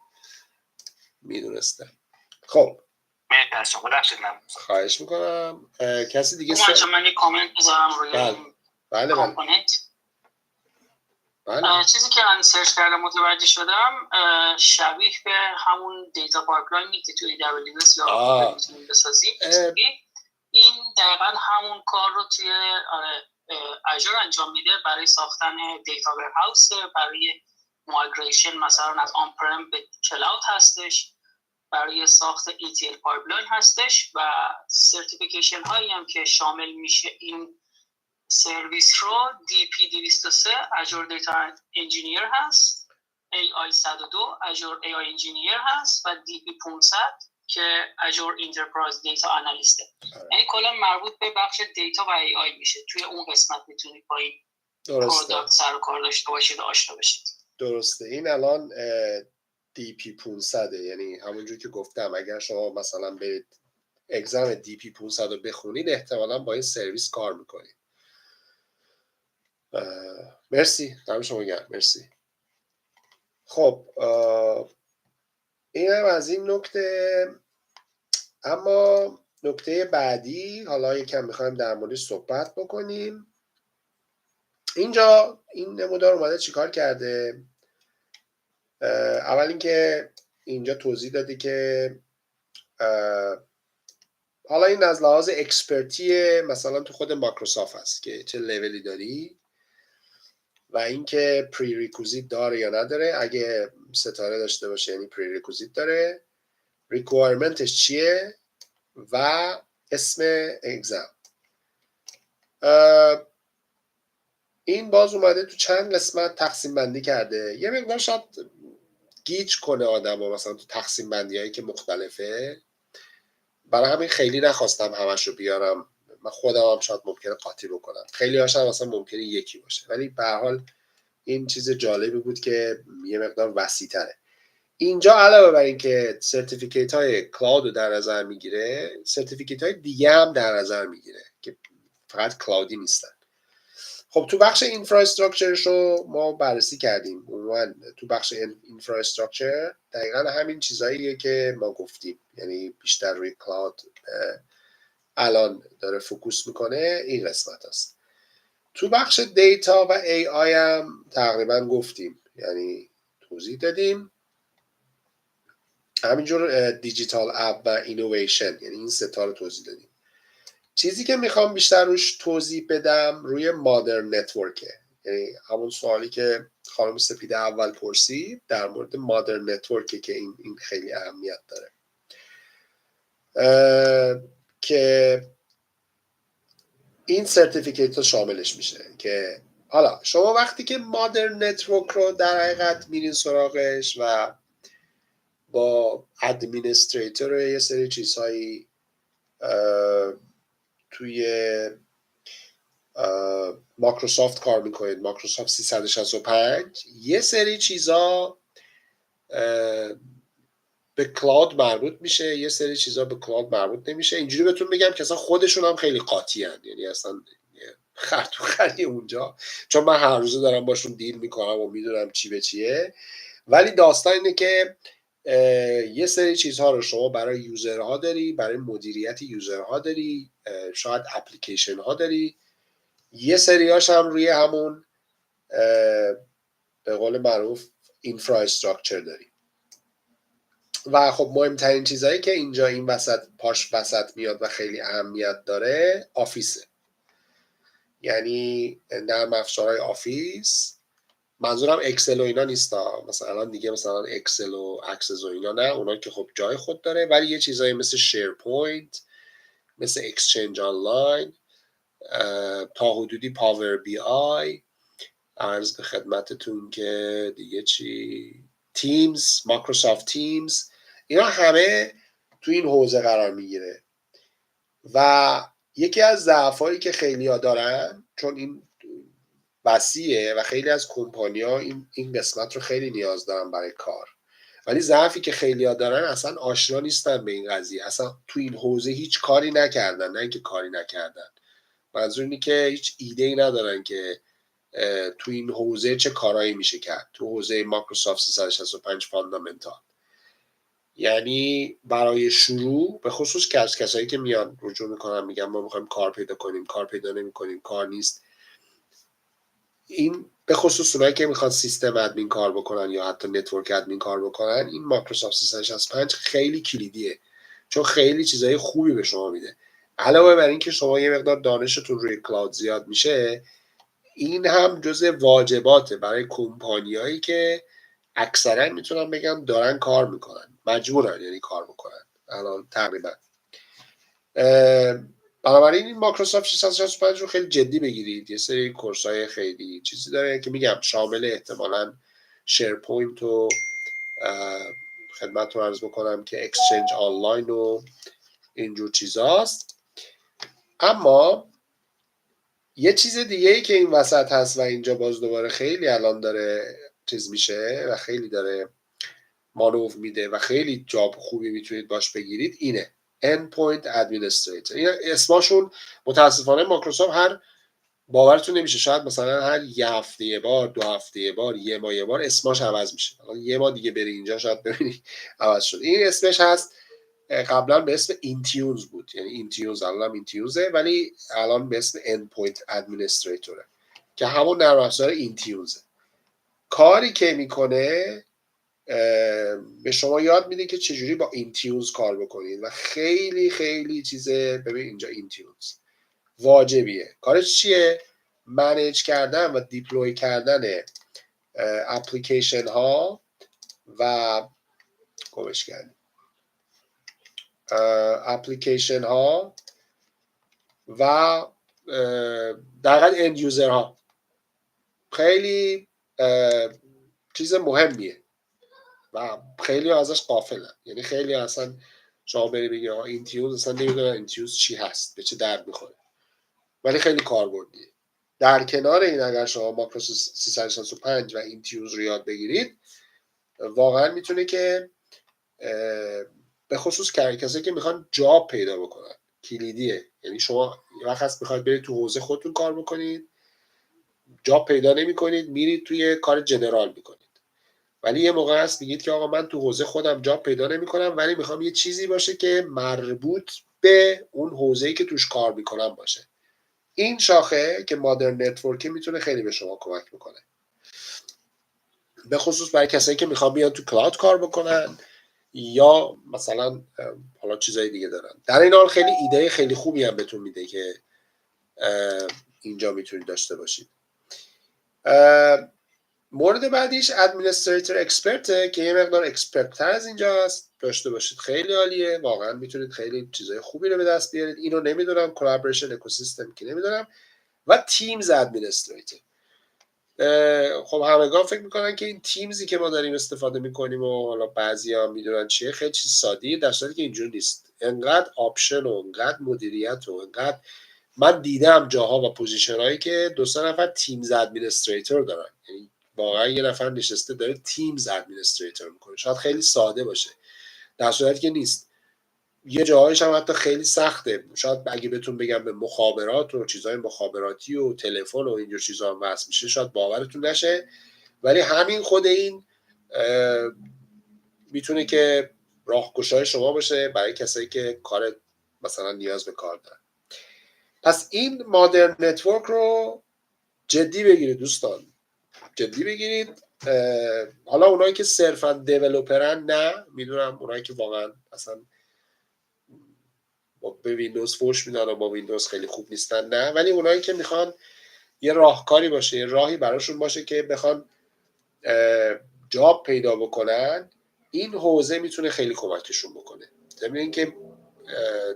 میدونسته. خب خواهش میکنم. کسی دیگه من یه کامنت بذارم روی بله کامپوننت. چیزی که من سرچ کردم متوجه شدم شبیه به همون دیتا پایپلاینی که توی AWS یا میتونیم بسازیم. این دقیقا همون کار رو توی اجور انجام میده برای ساختن دیتا ورهاوس، برای مایگریشن مثلا از آن پرم به کلاود هستش، برای ساخت ETL پایپلاین هستش و سرتیفیکیشن هایی هم که شامل میشه این سرویس رو DP203 Azure Data Engineer هست، AI102 Azure AI Engineer هست و DP500 که Azure Enterprise Data Analyst. یعنی کلا مربوط به بخش دیتا و AI میشه. توی اون قسمت میتونید با این پروداکت سر و کار داشته باشید و آشنا بشید. درسته. این الان DP500 یعنی همونجور که گفتم اگر شما مثلا برید اگزم DP500 رو بخونید احتمالاً با این سرویس کار میکنید. مرسی، دم شما گرم، مرسی. خب این هم از این نکته. اما نکته بعدی حالا یکم میخوایم در موردش صحبت بکنیم. اینجا این نمودار اومده چیکار کرده؟ اول اینکه اینجا توضیح داده که حالا این از لحاظ اکسپرتی مثلا تو خود مایکروسافت هست که چه لولی داری و اینکه پریریکوزیت داره یا نداره. اگه ستاره داشته باشه یعنی پریریکوزیت داره، ریکوایرمنتش چیه و اسم اگزم. این باز اومده تو چند قسمت تقسیم بندی کرده. یه مقدار شاید گیج کنه آدم ها مثلا تو تقسیم بندی هایی که مختلفه، برای همین خیلی نخواستم همش رو بیارم. من خودم هم شاید ممکنه قاطی بکنم، خیلی هاشم مثلا ممکنه یکی باشه، ولی به هر حال این چیز جالبی بود که یه مقدار وسیع تره. اینجا علاوه بر این که سرتیفیکیت های کلاود رو در نظر میگیره، سرتیفیکیت های دیگه هم در نظر میگیره که فقط کلاودی نیستن. خب تو بخش اینفراستراکچرش رو ما بررسی کردیم. عموما تو بخش اینفراستراکچر دقیقا همین چیزاییه که ما گفتیم، یعنی بیشتر روی کلاود الان داره فوکوس میکنه. این قسمت هست. تو بخش دیتا و AI هم تقریبا گفتیم، یعنی توضیح دادیم. همینجور دیجیتال اپ و اینویشن، یعنی این ستا رو توضیح دادیم. چیزی که میخوام بیشتر روش توضیح بدم روی مادرن نتورکه، یعنی همون سوالی که خانم سپیده اول پرسید در مورد مادرن نتورکه که این خیلی اهمیت داره. که این سرتیفیکیت رو شاملش میشه که حالا شما وقتی که مادرن نتورک رو در حقیقت میرین سراغش و با ادمینستریتور یه سری چیزهایی توی مایکروسافت کار میکنید، مایکروسافت 365، یه سری چیزا به کلاود مربوط میشه، یه سری چیزا به کلاود مربوط نمیشه. اینجوری بهتون بگم که اصلا خودشون هم خیلی قاطی هن. یعنی اصلا خر تو خری اونجا، چون من هر روزه دارم باشون دیل میکنم و میدونم چی به چیه. ولی داستان اینه که یه سری چیزها رو شما برای یوزرها داری، برای مدیریت یوزرها داری، شاید اپلیکیشن ها داری، یه سریاش هم روی همون به قول معروف اینفراستراکچر داری. و خب مهمترین چیزهایی که اینجا این وسط پاش وسط میاد و خیلی اهمیت داره آفیسه. یعنی نرم افزارهای آفیس، منظورم اکسل و اینا نیستا، مثلا الان دیگه مثلا اکسل و اکسس و اینا نه، اونا که خب جای خود داره، ولی یه چیزایی مثل شیرپوینت، مثل اکسچنج آنلاین، تا حدودی پاور بی آی، عرض به خدمتتون که دیگه چی، تیمز، مایکروسافت تیمز، اینا همه تو این حوزه قرار میگیره. و یکی از ضعفایی که خیلی ها دارن، چون این وسیعه و خیلی از کمپانی‌ها این قسمت رو خیلی نیاز دارن برای کار، ولی ضعفی که خیلی ها دارن اصلا آشنا نیستن به این قضیه، اصلا تو این حوزه هیچ کاری نکردن، نه اینکه کاری نکردن، منظور اینه که هیچ ایده‌ای ندارن که تو این حوزه چه کارایی میشه کرد، تو حوزه مایکروسافت 365 فاندامنتال. یعنی برای شروع، به خصوص کسایی که میان رجوع میکنن میگن ما میخوایم کار پیدا کنیم، کار پیدا نمیکنیم، کار نیست، این به خصوص اونایی که میخوان سیستم ادمین کار بکنن یا حتی نتورک ادمین کار بکنن، این مایکروسافت 365 خیلی کلیدیه، چون خیلی چیزای خوبی به شما میده. علاوه بر این که شما یه مقدار دانشتون روی کلاود زیاد میشه، این هم جزء واجباته برای کمپانیایی که اکثرا میتونم بگم دارن کار میکنن، مجبورن یعنی کار بکنن الان تقریبا. بنابراین این مایکروسافت 365 رو خیلی جدی بگیرید. یه سری کورسای خیلی چیزی داره که میگم شامل احتمالاً شیرپوینت و خدمتتون عرض بکنم که اکسچنج آنلاین و اینجور چیزاست. اما یه چیز دیگه ای که این وسط هست و اینجا باز دوباره خیلی الان داره چیز میشه و خیلی داره مانور میده و خیلی جاب خوبی میتونید باش بگیرید، اینه endpoint administrator. این اسمشون متاسفانه مایکروسافت هر باورتون نمیشه، شاید مثلا هر یه هفته یه بار، 2 هفته یه بار، یه ماه یه بار اسمش عوض میشه. یه ماه دیگه بری اینجا شاید ببینید عوض شد. این اسمش هست، قبلا به اسم اینتیونز بود، یعنی اینتیونز الان اینتیونزه، ولی الان به اسم endpoint administrator که همون نرم افزار اینتیونزه. کاری که میکنه به شما یاد میده که چجوری با اینتیونز کار بکنید و خیلی خیلی چیزه. ببین اینجا اینتیونز واجبیه. کارش چیه؟ منیج کردن و دیپلوی کردن اپلیکیشن ها و گوش کردن اپلیکیشن ها و دقیقا اند یوزر ها. خیلی چیز مهمیه و خیلی ازش غافلن. یعنی خیلی اصلا شما بری بگی اینتیونز اصلا نمیدونن اینتیونز چی هست، به چه درد میخوره، ولی خیلی کاربردیه. در کنار این اگر شما مایکروسافت 365 و اینتیونز رو یاد بگیرید، واقعا میتونه که به خصوص کسایی که میخوان جاب پیدا بکنن کلیدیه. یعنی شما یه وقت هست میخواید برید تو حوزه خودتون کار بکنید، جاب پیدا نمیکنید، میرید توی کار جنرال میکنید، ولی یه موقع هست میگید که آقا من تو حوزه خودم جاب پیدا نمیکنم، ولی میخوام یه چیزی باشه که مربوط به اون حوزه‌ای که توش کار میکنم باشه. این شاخه که مادرن نتورک میتونه خیلی به شما کمک بکنه، به خصوص برای کسایی که میخوان بیان تو کلاود کار بکنن یا مثلا حالا چیزای دیگه دارن. در این حال خیلی ایده خیلی خوبی هم بهتون میده که اینجا میتونید داشته باشید. مورد بعدیش ادمنستریتور اکسپرته که یه مقدار اکسپرت‌تر از اینجا هست، داشته باشید خیلی عالیه. واقعا میتونید خیلی چیزای خوبی رو به دست بیارید. اینو نمیدونم، کلابریشن اکوسیستم که نمیدونم. و تیمز ادمنستریتور. خب همگان فکر میکنن که این تیمزی که ما داریم استفاده میکنیم و حالا بعضیا میدونن چیه، خیلی چیز ساده‌ایه، در صورتی که اینجوری نیست. انقدر آپشن و انقدر مدیریت و انقدر من دیدم جاها و پوزیشنایی که 2-3 نفر تیمز ادمنستریتور دارن، یعنی واقعا یه نفر نشسته داره تیمز ادمنستریتور میکنه. شاید خیلی ساده باشه، در صورتی که نیست. یه جاهایش هم حتی خیلی سخته. شاید اگه بهتون بگم به مخابرات و چیزهای مخابراتی و تلفن و اینجور چیزا هم وصل میشه، شاید باورتون نشه، ولی همین خود این میتونه که راهگشای شما باشه برای کسایی که کار مثلا نیاز به کار دارن. پس این مادرن نتورک رو جدی بگیرید دوستان، جدی بگیرید حالا اونایی که صرفا دیولپرن نه، میدونم اونایی که واقعا اصلا به ویندوز فوش میدن و با ویندوز خیلی خوب نیستن نه، ولی اونایی که میخوان یه راهکاری باشه، یه راهی براشون باشه که بخوان جاب پیدا بکنن، این حوزه میتونه خیلی کمکشون بکنه. ضمن اینکه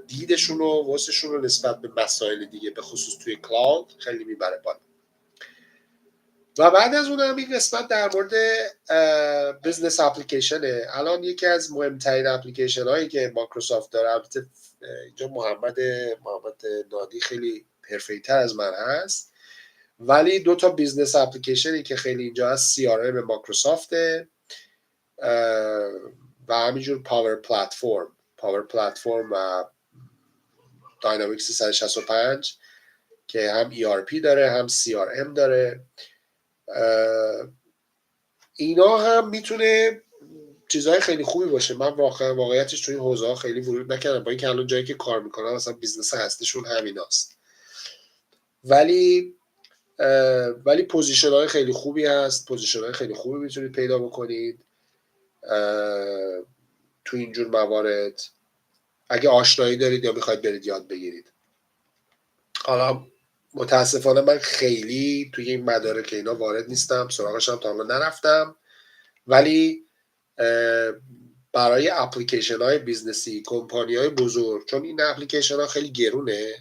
دیدشون و وسشون رو نسبت به مسائل دیگه به خصوص توی کلاود خیلی میبره بالا. و بعد از اون هم این قسمت در مورد بزنس اپلیکیشنه. الان یکی از مهمترین اپلیکیشن هایی که مایکروسافت داره، البته اینجا محمد نادی خیلی حرفه‌ای‌تر از من هست، ولی 2 تا بیزنس اپلیکیشنی که خیلی اینجا هست CRM مایکروسافته و همینجور پاور پلتفرم و داینامیکس 365 که هم ERP داره هم CRM داره. اینا هم میتونه چیزهای خیلی خوبی باشه. من واقعیتش توی این حوزه ها خیلی ورود نکردم، با اینکه الان جایی که کار میکنم مثلا بیزنس هستشون همیناست، ولی پوزیشن های خیلی خوبی هست، پوزیشن های خیلی خوبی میتونید پیدا بکنید تو اینجور موارد اگه آشنایی دارید یا میخواید برید یاد بگیرید. حالا متاسفانه من خیلی توی این مدارک اینا وارد نیستم، سراغش هم تا حالا نرفتم، ولی برای اپلیکیشن های بیزنسی کمپانی های بزرگ، چون این اپلیکیشن ها خیلی گرونه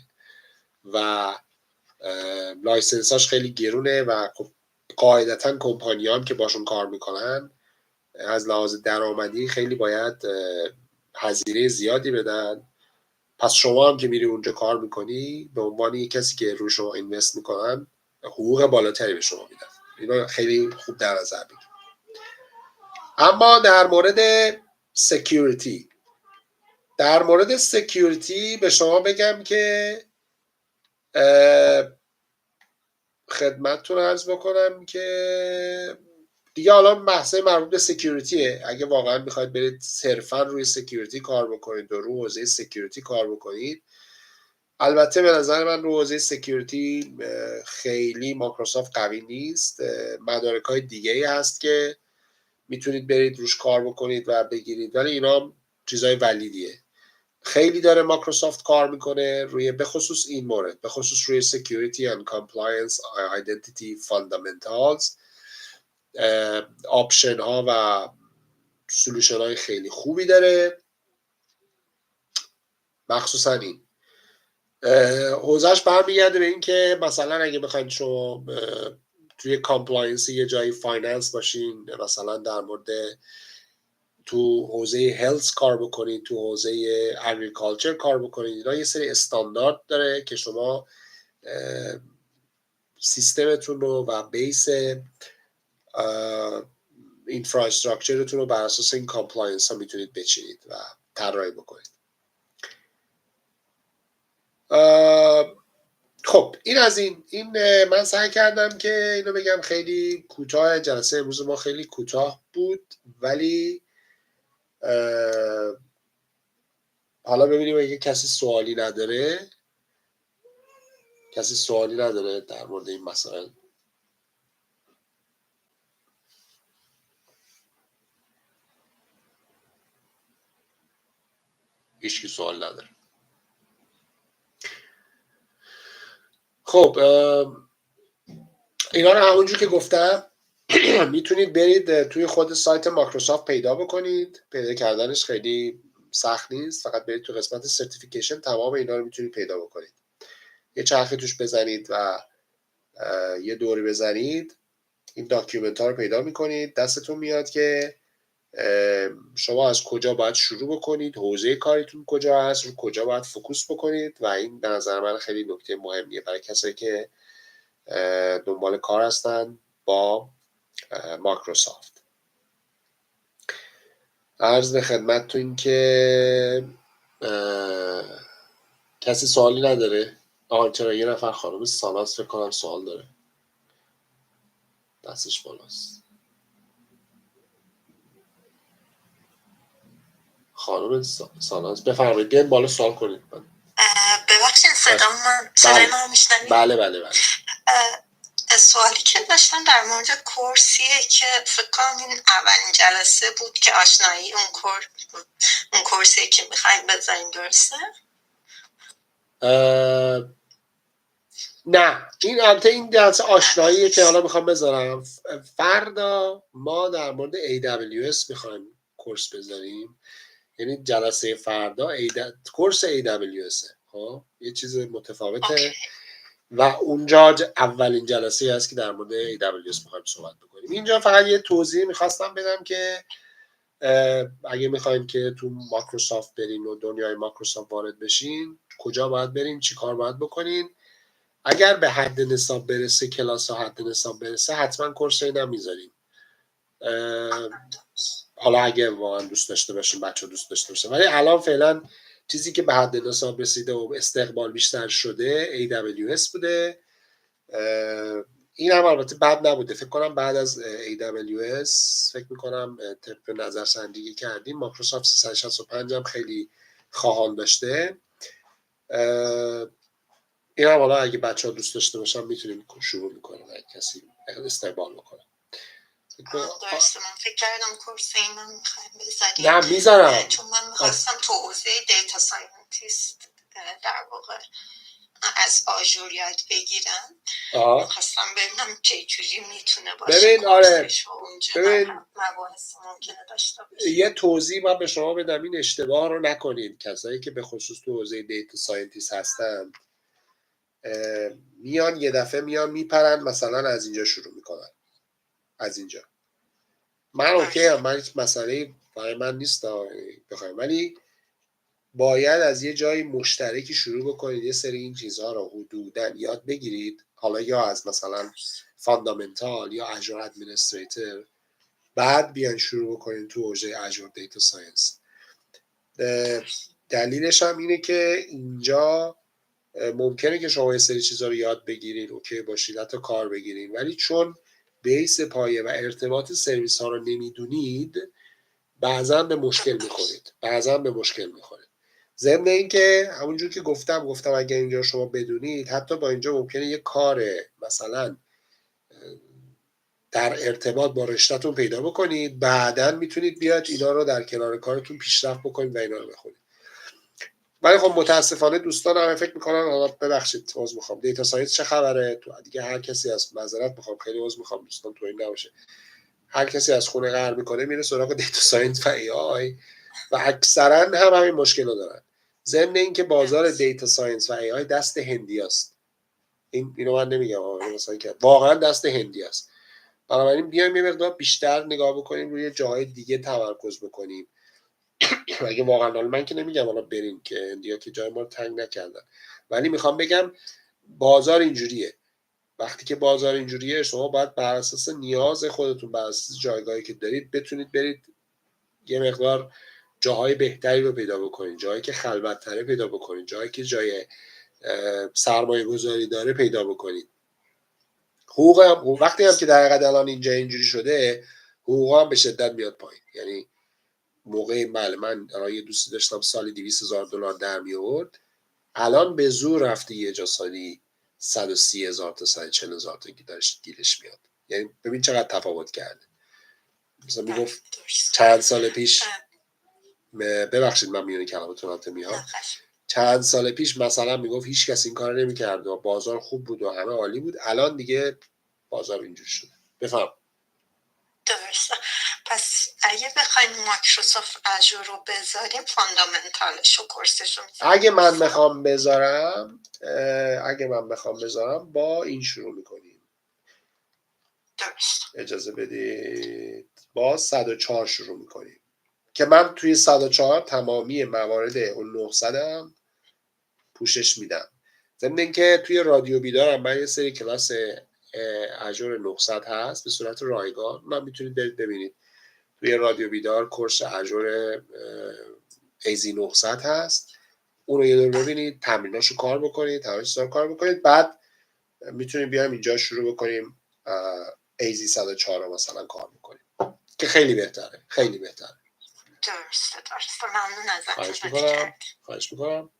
و لایسنساش خیلی گرونه و قاعدتا کمپانی هم که باشون کار میکنن از لحاظ درآمدی خیلی باید هزینه زیادی بدن. پس شما هم که میری اونجا کار میکنی به عنوان یک کسی که روی شما اینوست میکنن حقوق بالاتری به شما میدن. اینا خیلی خوب در نظر بگیرید. اما در مورد سکیوریتی به شما بگم که خدمتتون عرض بکنم که دیگه حالا بحث مربوط به سکیوریتیه. اگه واقعا میخواید برید صرفا روی سکیوریتی کار بکنید و روی حوزه سکیوریتی کار بکنید، البته به نظر من روی حوزه سکیوریتی خیلی مایکروسافت قوی نیست. مدارک‌های دیگه‌ای هست که میتونید برید روش کار بکنید و بگیرید، ولی اینا چیزای ولیدیه. خیلی داره مایکروسافت کار میکنه روی به خصوص این مورد، به خصوص روی security and compliance identity fundamentals. آپشن ها و سولوشن های خیلی خوبی داره، مخصوصا این حوزهش برمیگرده به این که مثلا اگه بخواید شما توی کامپلاینس یه جایی فایننس باشین، مثلا در مورد تو حوزه هلت کار بکنید، تو حوزه اگریکالچر کار بکنید، اینا یه سری استاندارد داره که شما سیستمتون رو و بیس اینفراستراکچرتون رو بر اساس این کامپلاینس ها میتونید بچینید و طراحی بکنید. خب این از این من سعی کردم که اینو بگم خیلی کوتاه. جلسه امروز ما خیلی کوتاه بود، ولی حالا ببینیم اگه کسی سوالی نداره در مورد این مسائل. هیچکی سوال نداره. خب اینا رو همونجور که گفتم میتونید برید توی خود سایت مایکروسافت پیدا بکنید. پیدا کردنش خیلی سخت نیست، فقط برید تو قسمت سرتیفیکیشن تمام اینا رو میتونید پیدا بکنید. یه چرخی توش بزنید و یه دوری بزنید، این داکیومنت ها رو پیدا میکنید. دستتون میاد که شما از کجا باید شروع بکنید، حوزه کاریتون کجا هست، رو کجا باید فوکوس بکنید و این به نظر من خیلی نکته مهمیه برای کسایی که دنبال کار هستن با مایکروسافت. عرض به خدمتتون که کسی سوالی نداره؟ چرا یه نفر خانم ساناز فکر کنم سوال داره، دستش بالاست. خانم ساناز بفرمایید، بیاین بالا سوال کنید. ببخشید صدای من میشنوید؟ بله. سوالی که داشتم در مورد کورسیه که فکر کنم این اولین جلسه بود که آشنایی اون کورسیه که میخوایم بذاریم، درسته؟ نه، این البته این جلسه آشناییه که حالا میخوام بذارم. فردا ما در مورد AWS میخوایم کورس بذاریم، یعنی جلسه فردا کورس AWS خب یه چیز متفاوته و اونجا اولین جلسه هست که در مورد AWS میخوایم صحبت بکنیم. اینجا فقط یه توضیح میخواستم بدم که اگه میخوایم که تو مایکروسافت برین و دنیای مایکروسافت وارد بشین کجا باید برین، چی کار باید بکنین. اگر به حد نصاب برسه، کلاس ها حد نصاب برسه، حتما کورس اینم میذاریم. حالا اگه واقعا دوست داشته باشین، بچه دوست داشته باشین، ولی الان فعلا چیزی که به حد نصاب رسیده و استقبال بیشتر شده AWS بوده. این هم البته بد نبوده. فکر کنم بعد از AWS فکر میکنم طبق نظرسنجی کردیم مایکروسافت 365 هم خیلی خواهان داشته. این هم حالا اگه بچه ها دوست داشته باشن میتونیم شروع میکنیم اگه کسی استقبال بکنه. درسته، من فکر کردم کورس اینا میخوایم بذاریم. نه میذارم، چون من میخواستم تو حوزه دیتا ساینتیست در واقع از آژور یاد بگیرم. میخواستم ببینم چه جوری میتونه باشه. ببین آره، ببین مباحث ممکنه داشته باشه. یه توضیح من به شما بدم، این اشتباه رو نکنید. کسایی که به خصوص تو حوزه دیتا ساینتیست هستن میان یه دفعه میپرن مثلا از اینجا شروع میکنن، از اینجا. من اوکی هم، من هیچ مسئله برای من نیست بخوایم، ولی باید از یه جای مشترکی شروع بکنید یه سری این چیزها رو حدوداً یاد بگیرید، حالا یا از مثلا فاندامنتال یا اژور ادمنستریتور، بعد بیان شروع بکنید تو حوزه اژور دیتا ساینس. دلیلش هم اینه که اینجا ممکنه که شما یه سری چیزا رو یاد بگیرید، اوکی باشید، حتی کار بگیرید، ولی چون بیس پایه و ارتباط سرویس ها رو نمیدونید بعضا به مشکل میخورید. ضمن این که همونجور که گفتم اگه اینجا شما بدونید، حتی با اینجا ممکنه یه کار مثلا در ارتباط با رشته‌تون پیدا بکنید، بعداً میتونید بیاد اینا رو در کنار کارتون پیشرفت بکنید و اینا رو بخونید. ولی خب متاسفانه دوستان هم فکر میکنن، حالا ببخشید عذر میخوام، دیتا ساینس چه خبره؟ تو دیگه هر کسی از معذرت میخوام، خیلی عذر میخوام دوستان، تو این نباشه، هر کسی از خونه قهر میکنه میره سراغ دیتا ساینس و ای آی و اکثرا هم همین مشکل رو دارن. ضمن این که بازار دیتا ساینس و ای آی دست هندیاست. اینو من نمیگم مثلا که واقعا دست هندیاست. بنابراین بیایم یه مقدار بیشتر نگاه بکنیم، روی جاهای دیگه تمرکز بکنیم. اگه واقعا من که نمیگم حالا بریم که هندیا که جای ما رو تنگ نکردن، ولی میخوام بگم بازار اینجوریه. وقتی که بازار اینجوریه شما باید بر اساس نیاز خودتون، بر اساس جایگاهی که دارید بتونید برید یه مقدار جاهای بهتری رو پیدا بکنید، جایی که خلوت‌تره پیدا بکنید، جایی که جای سرمایه گذاری داره پیدا بکنید. حقوق هم وقتی هم که در حقیقت الان اینجا اینجوری شده، حقوق هم به شدت میاد پایین. یعنی موقع من یه دوستی داشتم سالی $200,000 در می آورد، الان به زور رفته یه جا سالی 130,000 تا 140,000 تا گیرش میاد. یعنی ببین چقدر تفاوت کرده. مثلا میگفت چند سال پیش، ببخشید من میونه کلماتون میام، چند سال پیش مثلا میگفت هیچ کس این کار نمی‌کرد و بازار خوب بود و همه عالی بود، الان دیگه بازار اینجوری شده. بفهم. درسته. پس اگه بخوایم مایکروسافت اژور رو بذاریم، فاندامنتالش و کورسش رو میذاریم. اگه من بخوام بذارم با این شروع میکنیم. درست. اجازه بدید با 104 شروع میکنیم که من توی 104 تمامی موارد اون 900 هم پوشش میدم. ضمن اینکه توی رادیو بیدارم من یه سری کلاس اژور 900 هست به صورت رایگان، من میتونید برید ببینید. توی رادیو بیدار کورس اژور AZ 900 هست، اون رو یه دور ببینید، تمریناشو کار بکنید، کار بکنید، بعد میتونید بیایم اینجا شروع بکنیم AZ 104 رو مثلا کار بکنیم که خیلی بهتره. درسته. ممنون ازتون. خواهش میکنم.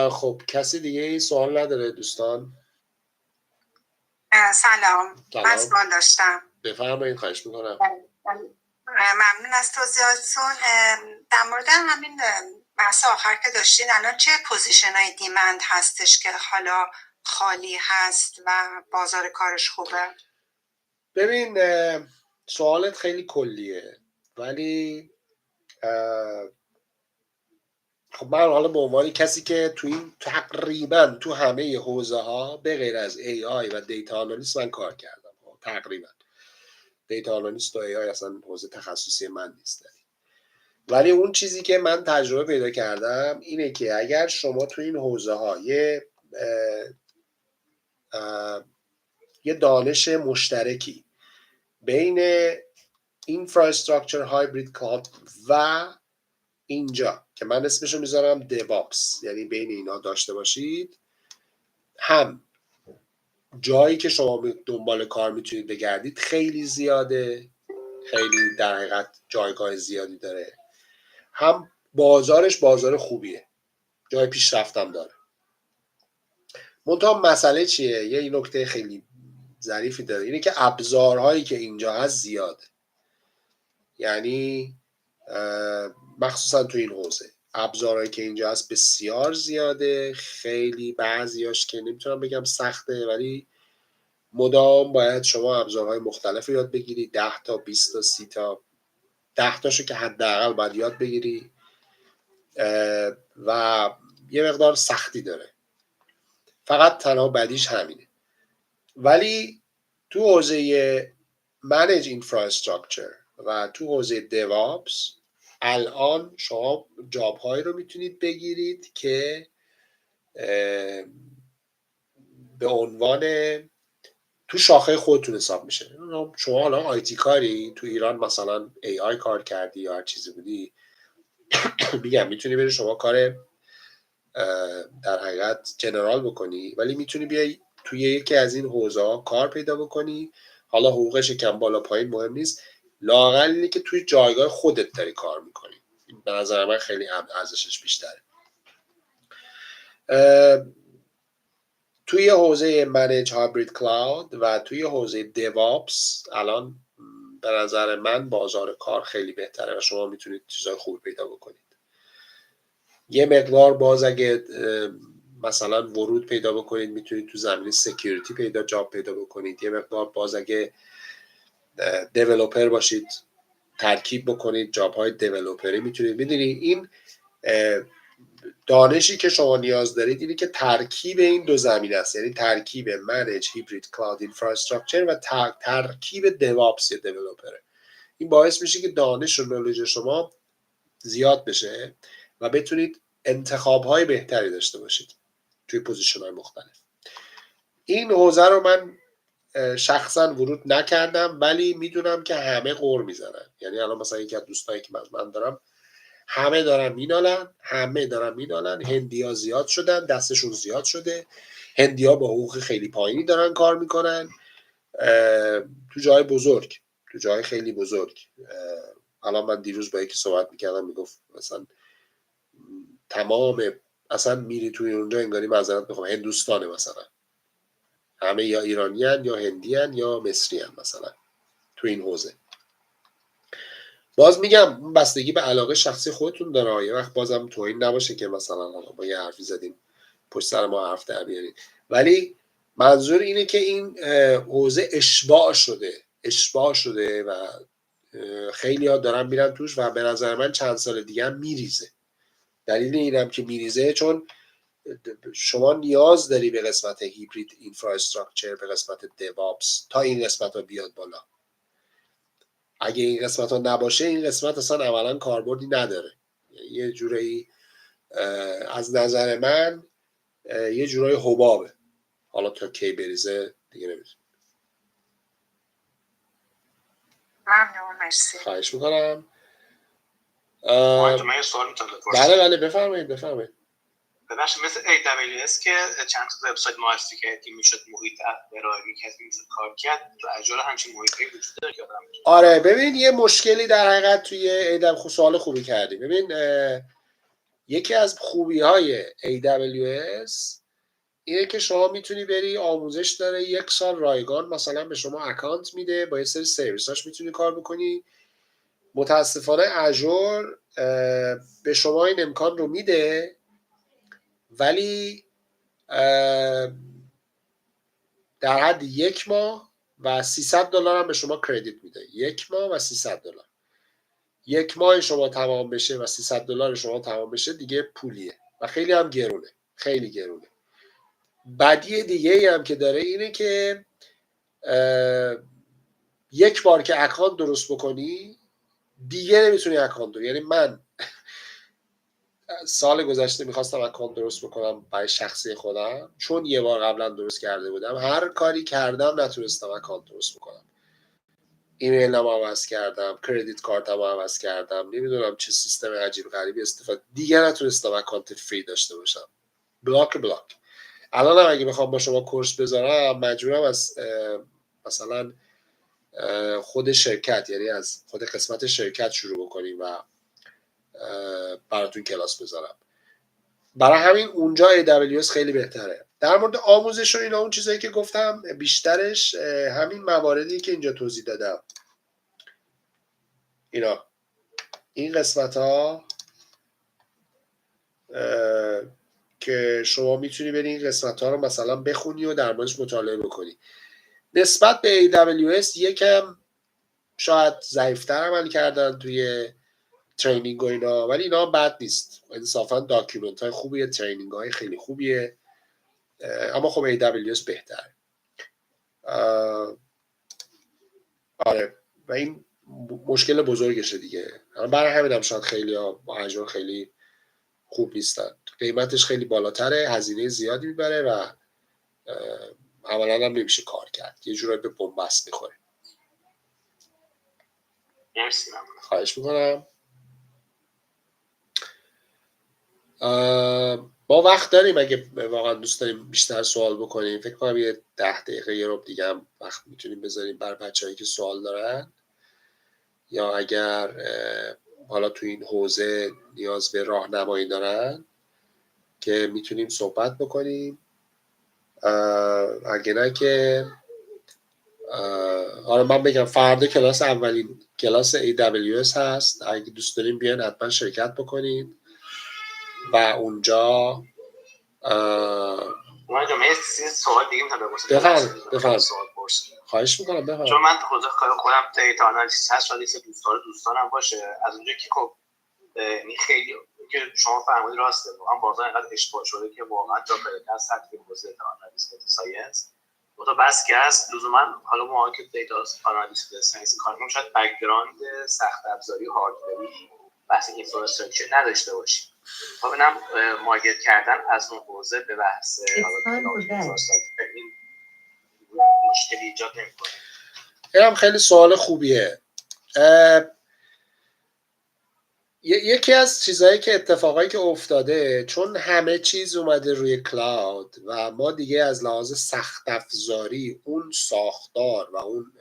خب کسی دیگه این سوال نداره دوستان؟ سلام. من سوال داشتم. بفرمایید. خواهش میکنم. ممنون از توضیحاتتون. در مورد همین بحث آخر که داشتین، الان چه پوزیشن های دیمند هستش که حالا خالی هست و بازار کارش خوبه؟ ببین سوالت خیلی کلیه، ولی خب من حالا به عنوان کسی که تو این تقریبا تو همه حوزه ها به غیر از AI و دیتا آنالیست من کار کردم. تقریبا دیتا آنالیست و AI اصلا حوزه تخصصی من نیست، ولی اون چیزی که من تجربه پیدا کردم اینه که اگر شما تو این حوزه ها یه دانش مشترکی بین infrastructure hybrid cloud و اینجا که من اسمشو میذارم DevOps، یعنی بین اینا داشته باشید، هم جایی که شما دنبال کار میتونید بگردید خیلی زیاده، خیلی در حقیقت جایگاه زیادی داره، هم بازارش بازار خوبیه، جای پیشرفتم داره. منتها مسئله چیه؟ یه نکته خیلی ظریفی داره، اینه که ابزارهایی که اینجا هست زیاده. یعنی مخصوصا تو این حوزه ابزارهایی که اینجا هست بسیار زیاده، خیلی بعضیاش که نمیتونم بگم سخته، ولی مدام باید شما ابزارهای مختلف یاد بگیری، 10 تا 20 تا 30 تا 10 تاشو که حداقل باید یاد بگیری و یه مقدار سختی داره. فقط تنها بدیش همینه. ولی تو حوزه manage infrastructure و تو حوزه DevOps الان شما جاب هایی رو میتونید بگیرید که به عنوان تو شاخه خودتون حساب میشه. شما حالا آیتی کاری تو ایران مثلا AI کار کردی یا هر چیزی بودی، میگم میتونی بری شما کار در حقیقت جنرال بکنی، ولی میتونی بیای توی یکی از این حوزه ها کار پیدا بکنی. حالا حقوقش کم بالا پایین مهم نیست، لااقل اینه که توی جایگاه خودت داری کار میکنی. به نظر من خیلی ارزشش بیشتره. توی حوزه Manage Hybrid Cloud و توی حوزه DevOps الان به نظر من بازار کار خیلی بهتره و شما میتونید چیزای خوبی پیدا بکنید. یه مقدار باز اگه مثلا ورود پیدا بکنید میتونید تو زمینه سکیوریتی جاب پیدا بکنید. یه مقدار باز اگه دیولپر باشید ترکیب بکنید، جاب های دیولپری میتونید. میدونی این دانشی که شما نیاز دارید اینه که ترکیب این دو زمینه است، یعنی ترکیب Manage Hybrid Cloud Infrastructure و ترکیب DevOps یا دیولپر. این باعث میشه که دانش و نولج شما زیاد بشه و بتونید انتخاب‌های بهتری داشته باشید توی پوزیشن‌های مختلف. این حوزه رو من شخصا ورود نکردم، ولی میدونم که همه غر میزنن. یعنی الان مثلا یکی از دوستایی که من دارم همه دارن مینالن. هندی‌ها زیاد شدن، دستشون زیاد شده. هندی‌ها با حقوق خیلی پایینی دارن کار میکنن تو جای بزرگ، تو جای خیلی بزرگ. الان من دیروز با یکی صحبت میکردم، میگفت مثلا تمام اصلا میری توی اونجا انگاری معذرت میخوام هندوستانه، مثلا همه یا ایرانیان یا هندیان یا مصریان مثلا تو این حوزه. باز میگم بستگی به علاقه شخصی خودتون داره. یه وقت بازم توهین نباشه که مثلا با یه حرفی زدیم پشت سر ما حرف در بیارید، ولی منظور اینه که این حوزه اشباع شده و خیلی ها دارن میرن توش و به نظر من چند سال دیگه هم میریزه. دلیل اینم که میریزه چون شما نیاز داری به قسمت هیبرید اینفراستراکچر، به قسمت دیوآپس تا این قسمت ها بیاد بالا. اگه این قسمت ها نباشه این قسمت اصلا اولا کاربردی نداره. یه جورایی از نظر من یه جورایی حبابه. حالا تا کی بریزه دیگه نمیدونم. ممنون، مرسی. خواهش میکنم. من یه سوال میتونم بپرسم؟ بله بفرمایید. ببخشید مثل AWS که چند تا وبسایت معرفی کرد که میشد محیط ارائه می‌کرد، میشد کار کرد، تو اجور همچین محیطی وجود داره که آره ببین یه مشکلی در حقیقت توی AWS، سوال خوبی کردی. ببین یکی از خوبی‌های AWS اینه که شما میتونی بری آموزش داره 1 سال رایگان مثلا به شما اکانت میده، با یه سری سرویساش میتونی کار بکنی. متاسفانه اژور به شما این امکان رو میده، ولی در حد 1 ماه و $300 هم به شما کردیت میده. 1 ماه و $300. 1 ماه شما تمام بشه و $300 شما تمام بشه دیگه پولیه و خیلی هم گرونه، خیلی گرونه. بدی دیگه ای هم که داره اینه که 1 بار که اکانت درست بکنی دیگه نمیتونی اکانت یعنی من سال گذشته میخواستم اکانت درست بکنم برای شخصی خودم، چون 1 بار قبلا درست کرده بودم، هر کاری کردم نتونستم اکانت درست بکنم. ایمیلم عوض کردم، کردیت کارتم عوض کردم، نمیدونم چه سیستم عجیب غریبی استفاده، دیگه نتونستم اکانت فری داشته باشم. بلاک. الان اگه بخوام با شما کورس بذارم مجبورم از مثلا خود شرکت، یعنی از خود قسمت شرکت شروع بکنیم و براتون کلاس بذارم. برای همین اونجا AWS خیلی بهتره. در مورد آموزش و اینا اون چیزایی که گفتم بیشترش همین مواردی که اینجا توضیح دادم. این قسمت ها که شما میتونی بری این قسمت ها رو مثلا بخونی و در موردش مطالعه بکنی. نسبت به AWS یکم شاید ضعیفتر عمل کردن توی ترینینگ و اینا، ولی اینا بد نیست. انصافا داکیومنت های خوبیه، ترینینگ های خیلی خوبیه، اما خب AWS بهتر. آره و این مشکل بزرگشه دیگه. برای همین هم شاید خیلی ها با اجور خیلی خوب نیستن. قیمتش خیلی بالاتره، هزینه زیادی میبره و عملا هم نمیشه کار کرد. یه جورایی به بنبست میخوره. مرسی. خواهش میکنم. ما وقت داریم اگه واقعا دوست داریم بیشتر سوال بکنیم. فکر کنم یه 10 دقیقه یه ربع دیگه هم وقت میتونیم بذاریم برای بچه‌هایی که سوال دارن، یا اگر حالا تو این حوزه نیاز به راهنمایی دارن که میتونیم صحبت بکنیم. اگه نه که آره من بگم فردا کلاس اولین کلاس AWS هست. اگه دوست داریم بیان حتما شرکت بکنید و اونجا اونجا مرسی. سوال دیگه میتونم بفرمایید. خواهش میکنم بفرمایید. چون من خودم دیتا آنالیست هست، شاید دوستانم باشه. از اونجا که خب این خیلی که شما فرمودید راسته، واقعا بازار اینقدر اشتباه شده که واقعا جا پیدا از سطح حوزه دیتا آنالیست، دیتا ساینس تو بس که هست. لزوما حالا ما که دیتا آنالیست دیتا ساینس کار می‌کنیم شاید بک‌گراند سخت افزاری هاردوری بحث اینفراستراکچر نداشته باشیم. ببینم مایگرت کردن از اون حوزه به بحث این مشکلی ایجاد نمی‌کنه. اینم خیلی سوال خوبیه. یکی از چیزهایی که اتفاقایی که افتاده، چون همه چیز اومده روی کلاود و ما دیگه از لحاظ سخت افزاری اون ساختار و اون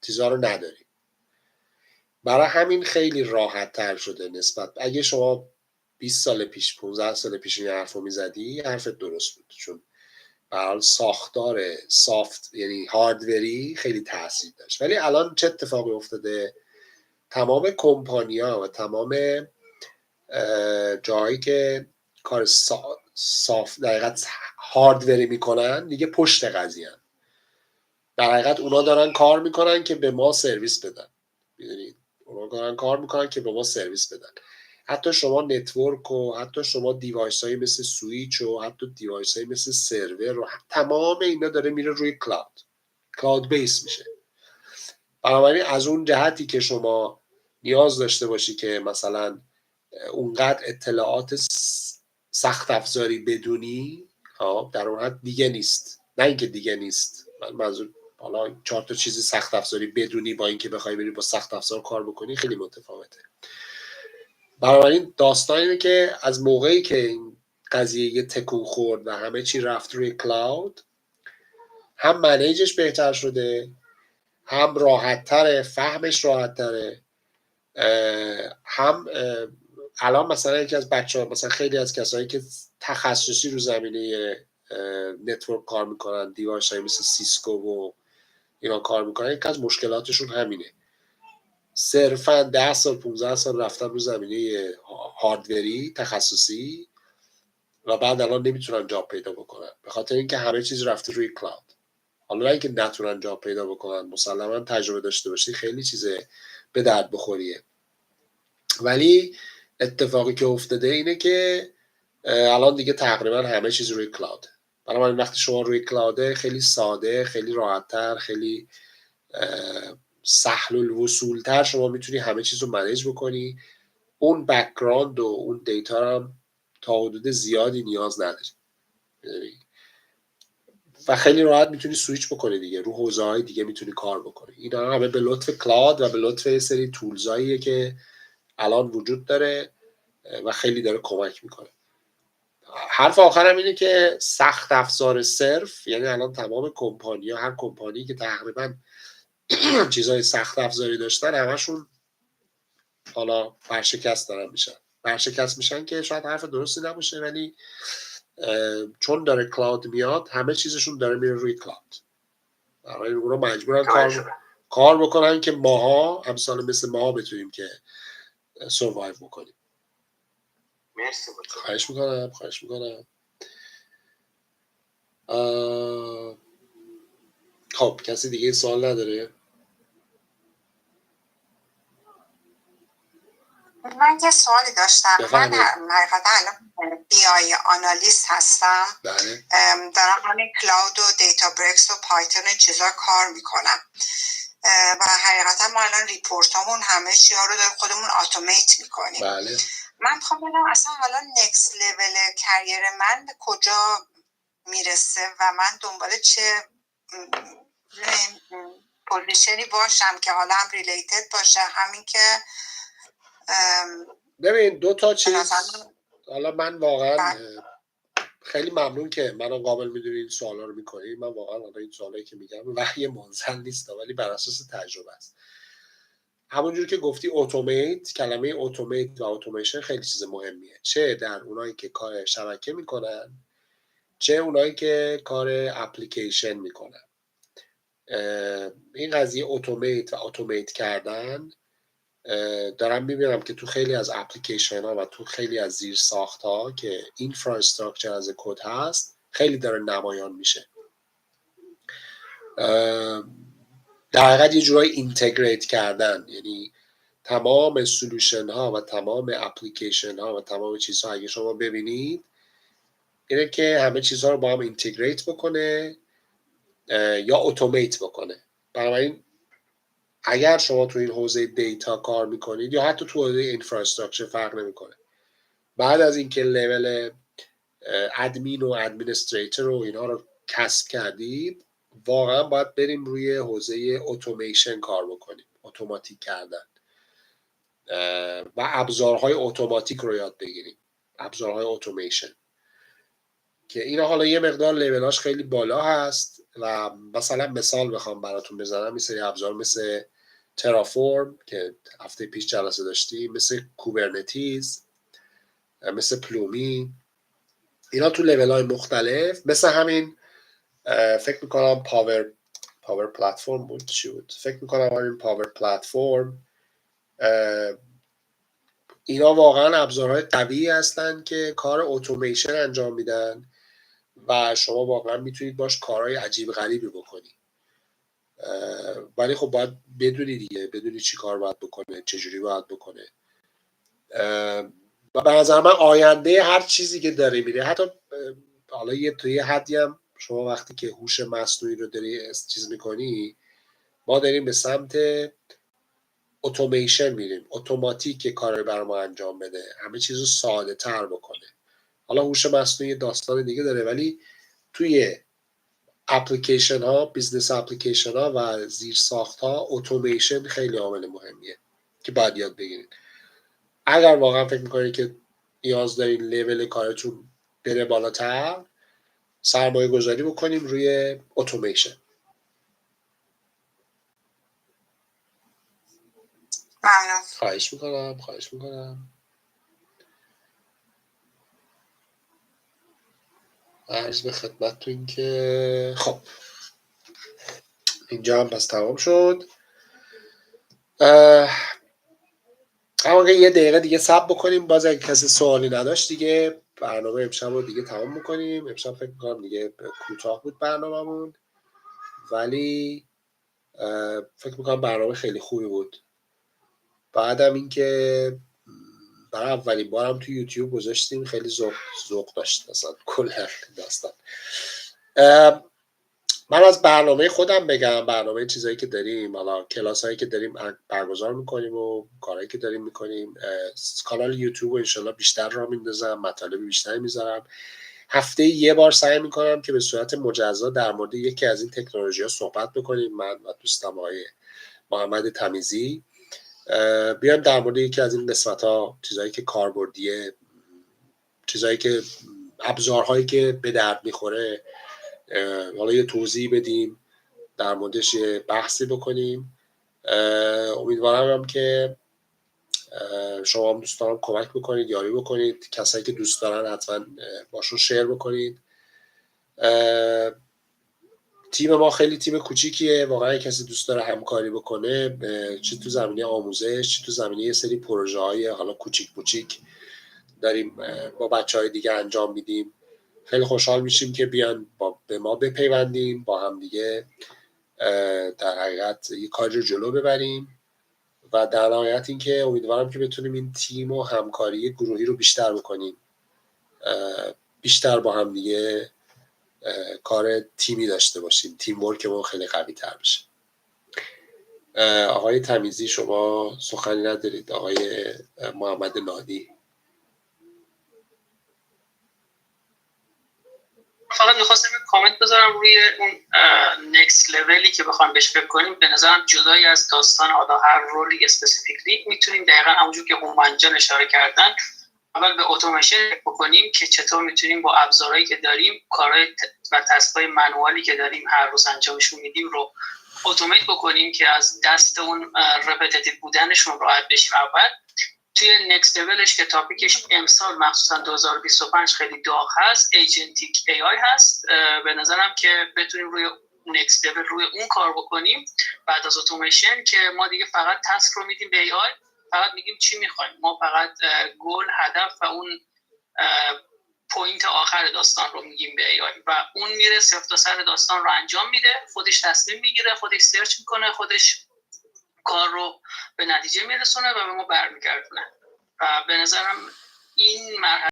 چیزها رو نداریم، برای همین خیلی راحت تر شده نسبت. اگه شما 20 سال پیش 15 سال پیش این حرف رو میزدی حرفت درست بود، چون برای ساختار سافت یعنی هاردوری خیلی تاثیر داشت. ولی الان چه اتفاقی افتاده؟ تمام کمپانی‌ها و تمام جایی که کار سافت در حقیقت هاردوری میکنن دیگه پشت قضیه هن. در حقیقت اونا دارن کار میکنن که به ما سرویس بدن. میدونید اونا دارن کار میکنن که به ما سرویس بدن. حتی شما نتورک و حتی شما دیوایس هایی مثل سویچ و حتی دیوایس هایی مثل سرور و تمام اینا داره میره روی کلاود بیس میشه. بنابراین از اون جهتی که شما نیاز داشته باشی که مثلا اونقدر اطلاعات سخت افزاری بدونی، در اون حد دیگه نیست. نه اینکه دیگه نیست، منظور حالا 4 تا چیز سخت افزاری بدونی با اینکه بخوای بری با سخت افزار کار بکنی خیلی متفاوته. بنابراین داستان اینه که از موقعی که این قضیه یه تکون خورد و همه چی رفت روی کلاود، هم منیجش بهتر شده، هم راحت تره، فهمش راحت تره، هم الان مثلا یکی از بچه‌ها، مثلا خیلی از کسایی که تخصصی رو زمینه نتورک کار میکنن، دیوایس های مثل سیسکو و اینا کار میکنن، یکی از مشکلاتشون همینه. صرفا 10 سال 15 سال رفتن رو زمینه هاردوری تخصصی و بعد الان نمیتونن جاب پیدا بکنن به خاطر اینکه همه چیز رفته روی کلاود. حالا اینکه نتونن جاب پیدا بکنن، مسلما تجربه داشته باشی خیلی چیزه به درد بخوریه، ولی اتفاقی که افتاده اینه که الان دیگه تقریبا همه چیز روی کلاود. بنابراین وقتی شما روی کلاوده خیلی ساده، خیلی راحت‌تر، خیلی سهل الوصول تر شما میتونی همه چیز رو منیج بکنی. اون بک‌گراند و اون دیتا هم تا حدود زیادی نیاز نداری و خیلی راحت میتونی سویچ بکنی دیگه، رو حوزه‌های دیگه میتونی کار بکنی. اینا همه به لطف کلاود و به لطف یه سری تولزاییه که الان وجود داره و خیلی داره کمک میکنه. حرف آخرم اینه که سخت افزار صرف، یعنی الان تمام کمپانی‌ها، هر کمپانی که تقریبا چیزای سخت افزاری داشتن همشون حالا ورشکست دارن میشن. ورشکست میشن که شاید حرف درستی نباشه، ولی چون داره کلاود میاد همه چیزشون داره میره روی کلاود. برای اونا مجبورن کار بکنن که ماها امثال مثل ماها بتونیم که سروایو بکنیم. مرسی. خواهش میکنم. خب کسی دیگه سوال نداره؟ من یه سوالی داشتم. من حقیقتا الان BI آنالیست هستم. بله. دارم همین کلاود و دیتا بریکس و پایتون و چیزا کار میکنم و حقیقتا ما الان ریپورتامون همه چی ها رو داریم خودمون اتومات میکنیم. بله. من میخوام بدونم اصلا حالا نکست لول کریر من به کجا میرسه و من دنبال چه پوزیشنی باشم که حالا هم ریلیتد باشه، همین که ببین دو تا چیز. حالا من واقعا خیلی ممنون که منو قابل میدونی این سوالا رو میکنی. من واقعا این سوالایی که میگم وحی منزل نیست ولی بر اساس تجربه است. همونجور که گفتی اتومات، کلمه اتومات و اتوماسیون خیلی چیز مهمیه، چه در اونایی که کار شبکه میکنن چه اونایی که کار اپلیکیشن میکنن. این قضیه اتومات و اتومات کردن دارم میبینم که تو خیلی از اپلیکیشن ها و تو خیلی از زیر ساخت ها که اینفراستراکچر از کد هست خیلی داره نمایان میشه. در حقیقت یه جورای اینتگریت کردن، یعنی تمام سولوشن ها و تمام اپلیکیشن ها و تمام چیزها اگه شما ببینید اینه که همه چیزها رو با هم اینتگریت بکنه یا اتومات بکنه. بنابراین اگر شما تو این حوزه دیتا کار میکنید یا حتی تو حوزه اینفراستراکچر فرق نمیکنه، بعد از اینکه لول ادمین و ادمینستریتور و اینا رو کسب کردید واقعا باید بریم روی حوزه اتوماسیون کار بکنیم، اتوماتیک کردن و ابزارهای اتوماتیک رو یاد بگیریم، ابزارهای اتوماسیون که اینا حالا یه مقدار لیولاش خیلی بالا هست و مثلا مثال بخوام براتون بزنم، مثل ابزار مثل ترافورم که هفته پیش جلسه داشتیم، مثل کوبرنتیز، مثل پلومی، اینا تو لیول‌های مختلف، مثل همین فکر میکنم پاور پلتفرم بود، چی بود؟ فکر میکنم همین پاور پلتفرم، اینا واقعا ابزارهای قوی هستن که کار اتوماسیون انجام میدن و شما واقعا میتونید باش کارهای عجیب غریبی بکنی. ولی خب باید بدونی دیگه، بدونی چی کار باید بکنه، چجوری باید بکنه. و به نظر من آینده هر چیزی که داره میره، حتی حالا یه توی حدی هم شما وقتی که هوش مصنوعی رو داری چیز میکنی، ما داریم به سمت اتوماسیون میریم، اتوماتیک کار رو برای ما انجام بده، همه چیز رو ساده تر بکنه. حالا هوش مصنوعی داستان دیگه داره، ولی توی اپلیکیشن ها، بیزنس اپلیکیشن ها و زیر ساخت ها اتوماسیون خیلی عامل مهمیه که باید یاد بگیرید. اگر واقعا فکر میکنید که نیاز دارین لیول کارتون بره بالاتر، سرمایه گذاری بکنیم روی اتوماسیون. ممنون. خواهش میکنم. عرض به خدمتتون که خب اینجا هم پس تمام شد. اما یه دقیقه دیگه صبر بکنیم، باز اگه کسی سوالی نداشت دیگه برنامه امشب رو دیگه تمام میکنیم. امشب فکر میکنم دیگه کوتاه بود برنامه‌مون، ولی فکر میکنم برنامه خیلی خوبی بود. بعدم اینکه برای اولین بارم تو یوتیوب گذاشتیم، خیلی ذوق داشت اصلا کلا داستان. من از برنامه خودم بگم، برنامه چیزایی که داریم، حالا کلاسایی که داریم برگزار میکنیم و کارهایی که داریم میکنیم. کانال یوتیوب رو انشالله بیشتر راه میندازم، مطالب بیشتری میذارم. هفته یه بار سعی میکنم که به صورت مجزا در مورد یکی از این تکنولوژی ها صحبت بکنیم. من و دوستم آقای محمد تمیزی بیایم در مورد یکی از این قسمت ها، چیزایی که کاربردیه، چیزایی که ابزارهایی که به درد میخوره، حالا یه توضیح بدیم، در موردش یه بحثی بکنیم. امیدوارم هم که شما هم دوستان کمک بکنید، یاری بکنید، کسایی که دوست دارن حتما باشون شیر بکنید. تیم ما خیلی تیم کوچیکیه، واقعا کسی دوست داره همکاری بکنه، چه تو زمینه آموزش، چه تو زمینه یه سری پروژه های حالا کوچیک داریم با بچهای دیگه انجام میدیم، خیلی خوشحال میشیم که بیان به ما بپیوندیم، با هم دیگه در حقیقت یه کار رو جلو ببریم و در نهایت این که امیدوارم که بتونیم این تیم و همکاری گروهی رو بیشتر بکنیم، بیشتر با هم دیگه کار تیمی داشته باشیم، تیم ورکمون خیلی قوی تر بشه. آقای تمیزی شما سخنی ندارید؟ آقای محمد نادی؟ فقط میخواستم کامنت بذارم روی اون نکست لولی که بخوام بهش فکر کنیم. به نظرم جدای از داستان حالا هر رولی اسپسیفیکلی میتونیم دقیقاً همونجور که هومن جان اشاره کردن اول به اتوماسیون بکنیم که چطور میتونیم با ابزارهایی که داریم کارهای و تسک‌های منوالی که داریم هر روز انجامشون میدیم رو اتومات بکنیم که از دست اون رپتیتیو بودنشون راحت بشیم. اول توی نکست لولش که تاپیکش امسال مخصوصا 2025 خیلی داغ هست، ایجنتیک ای آی هست. به نظرم که بتونیم روی نکست لول روی اون کار بکنیم بعد از اتوماسیون، که ما دیگه فقط تاسک رو میدیم به ای آی، فقط میگیم چی میخوایم، ما فقط گل، هدف و اون پوینت آخر داستان رو میگیم به ای آی و اون میره صفر تا صد داستان رو انجام میده، خودش تصمیم میگیره، خودش سرچ میکنه، خودش کار رو به نتیجه میرسونه و به ما برمیگردونه. و به نظرم این مرحله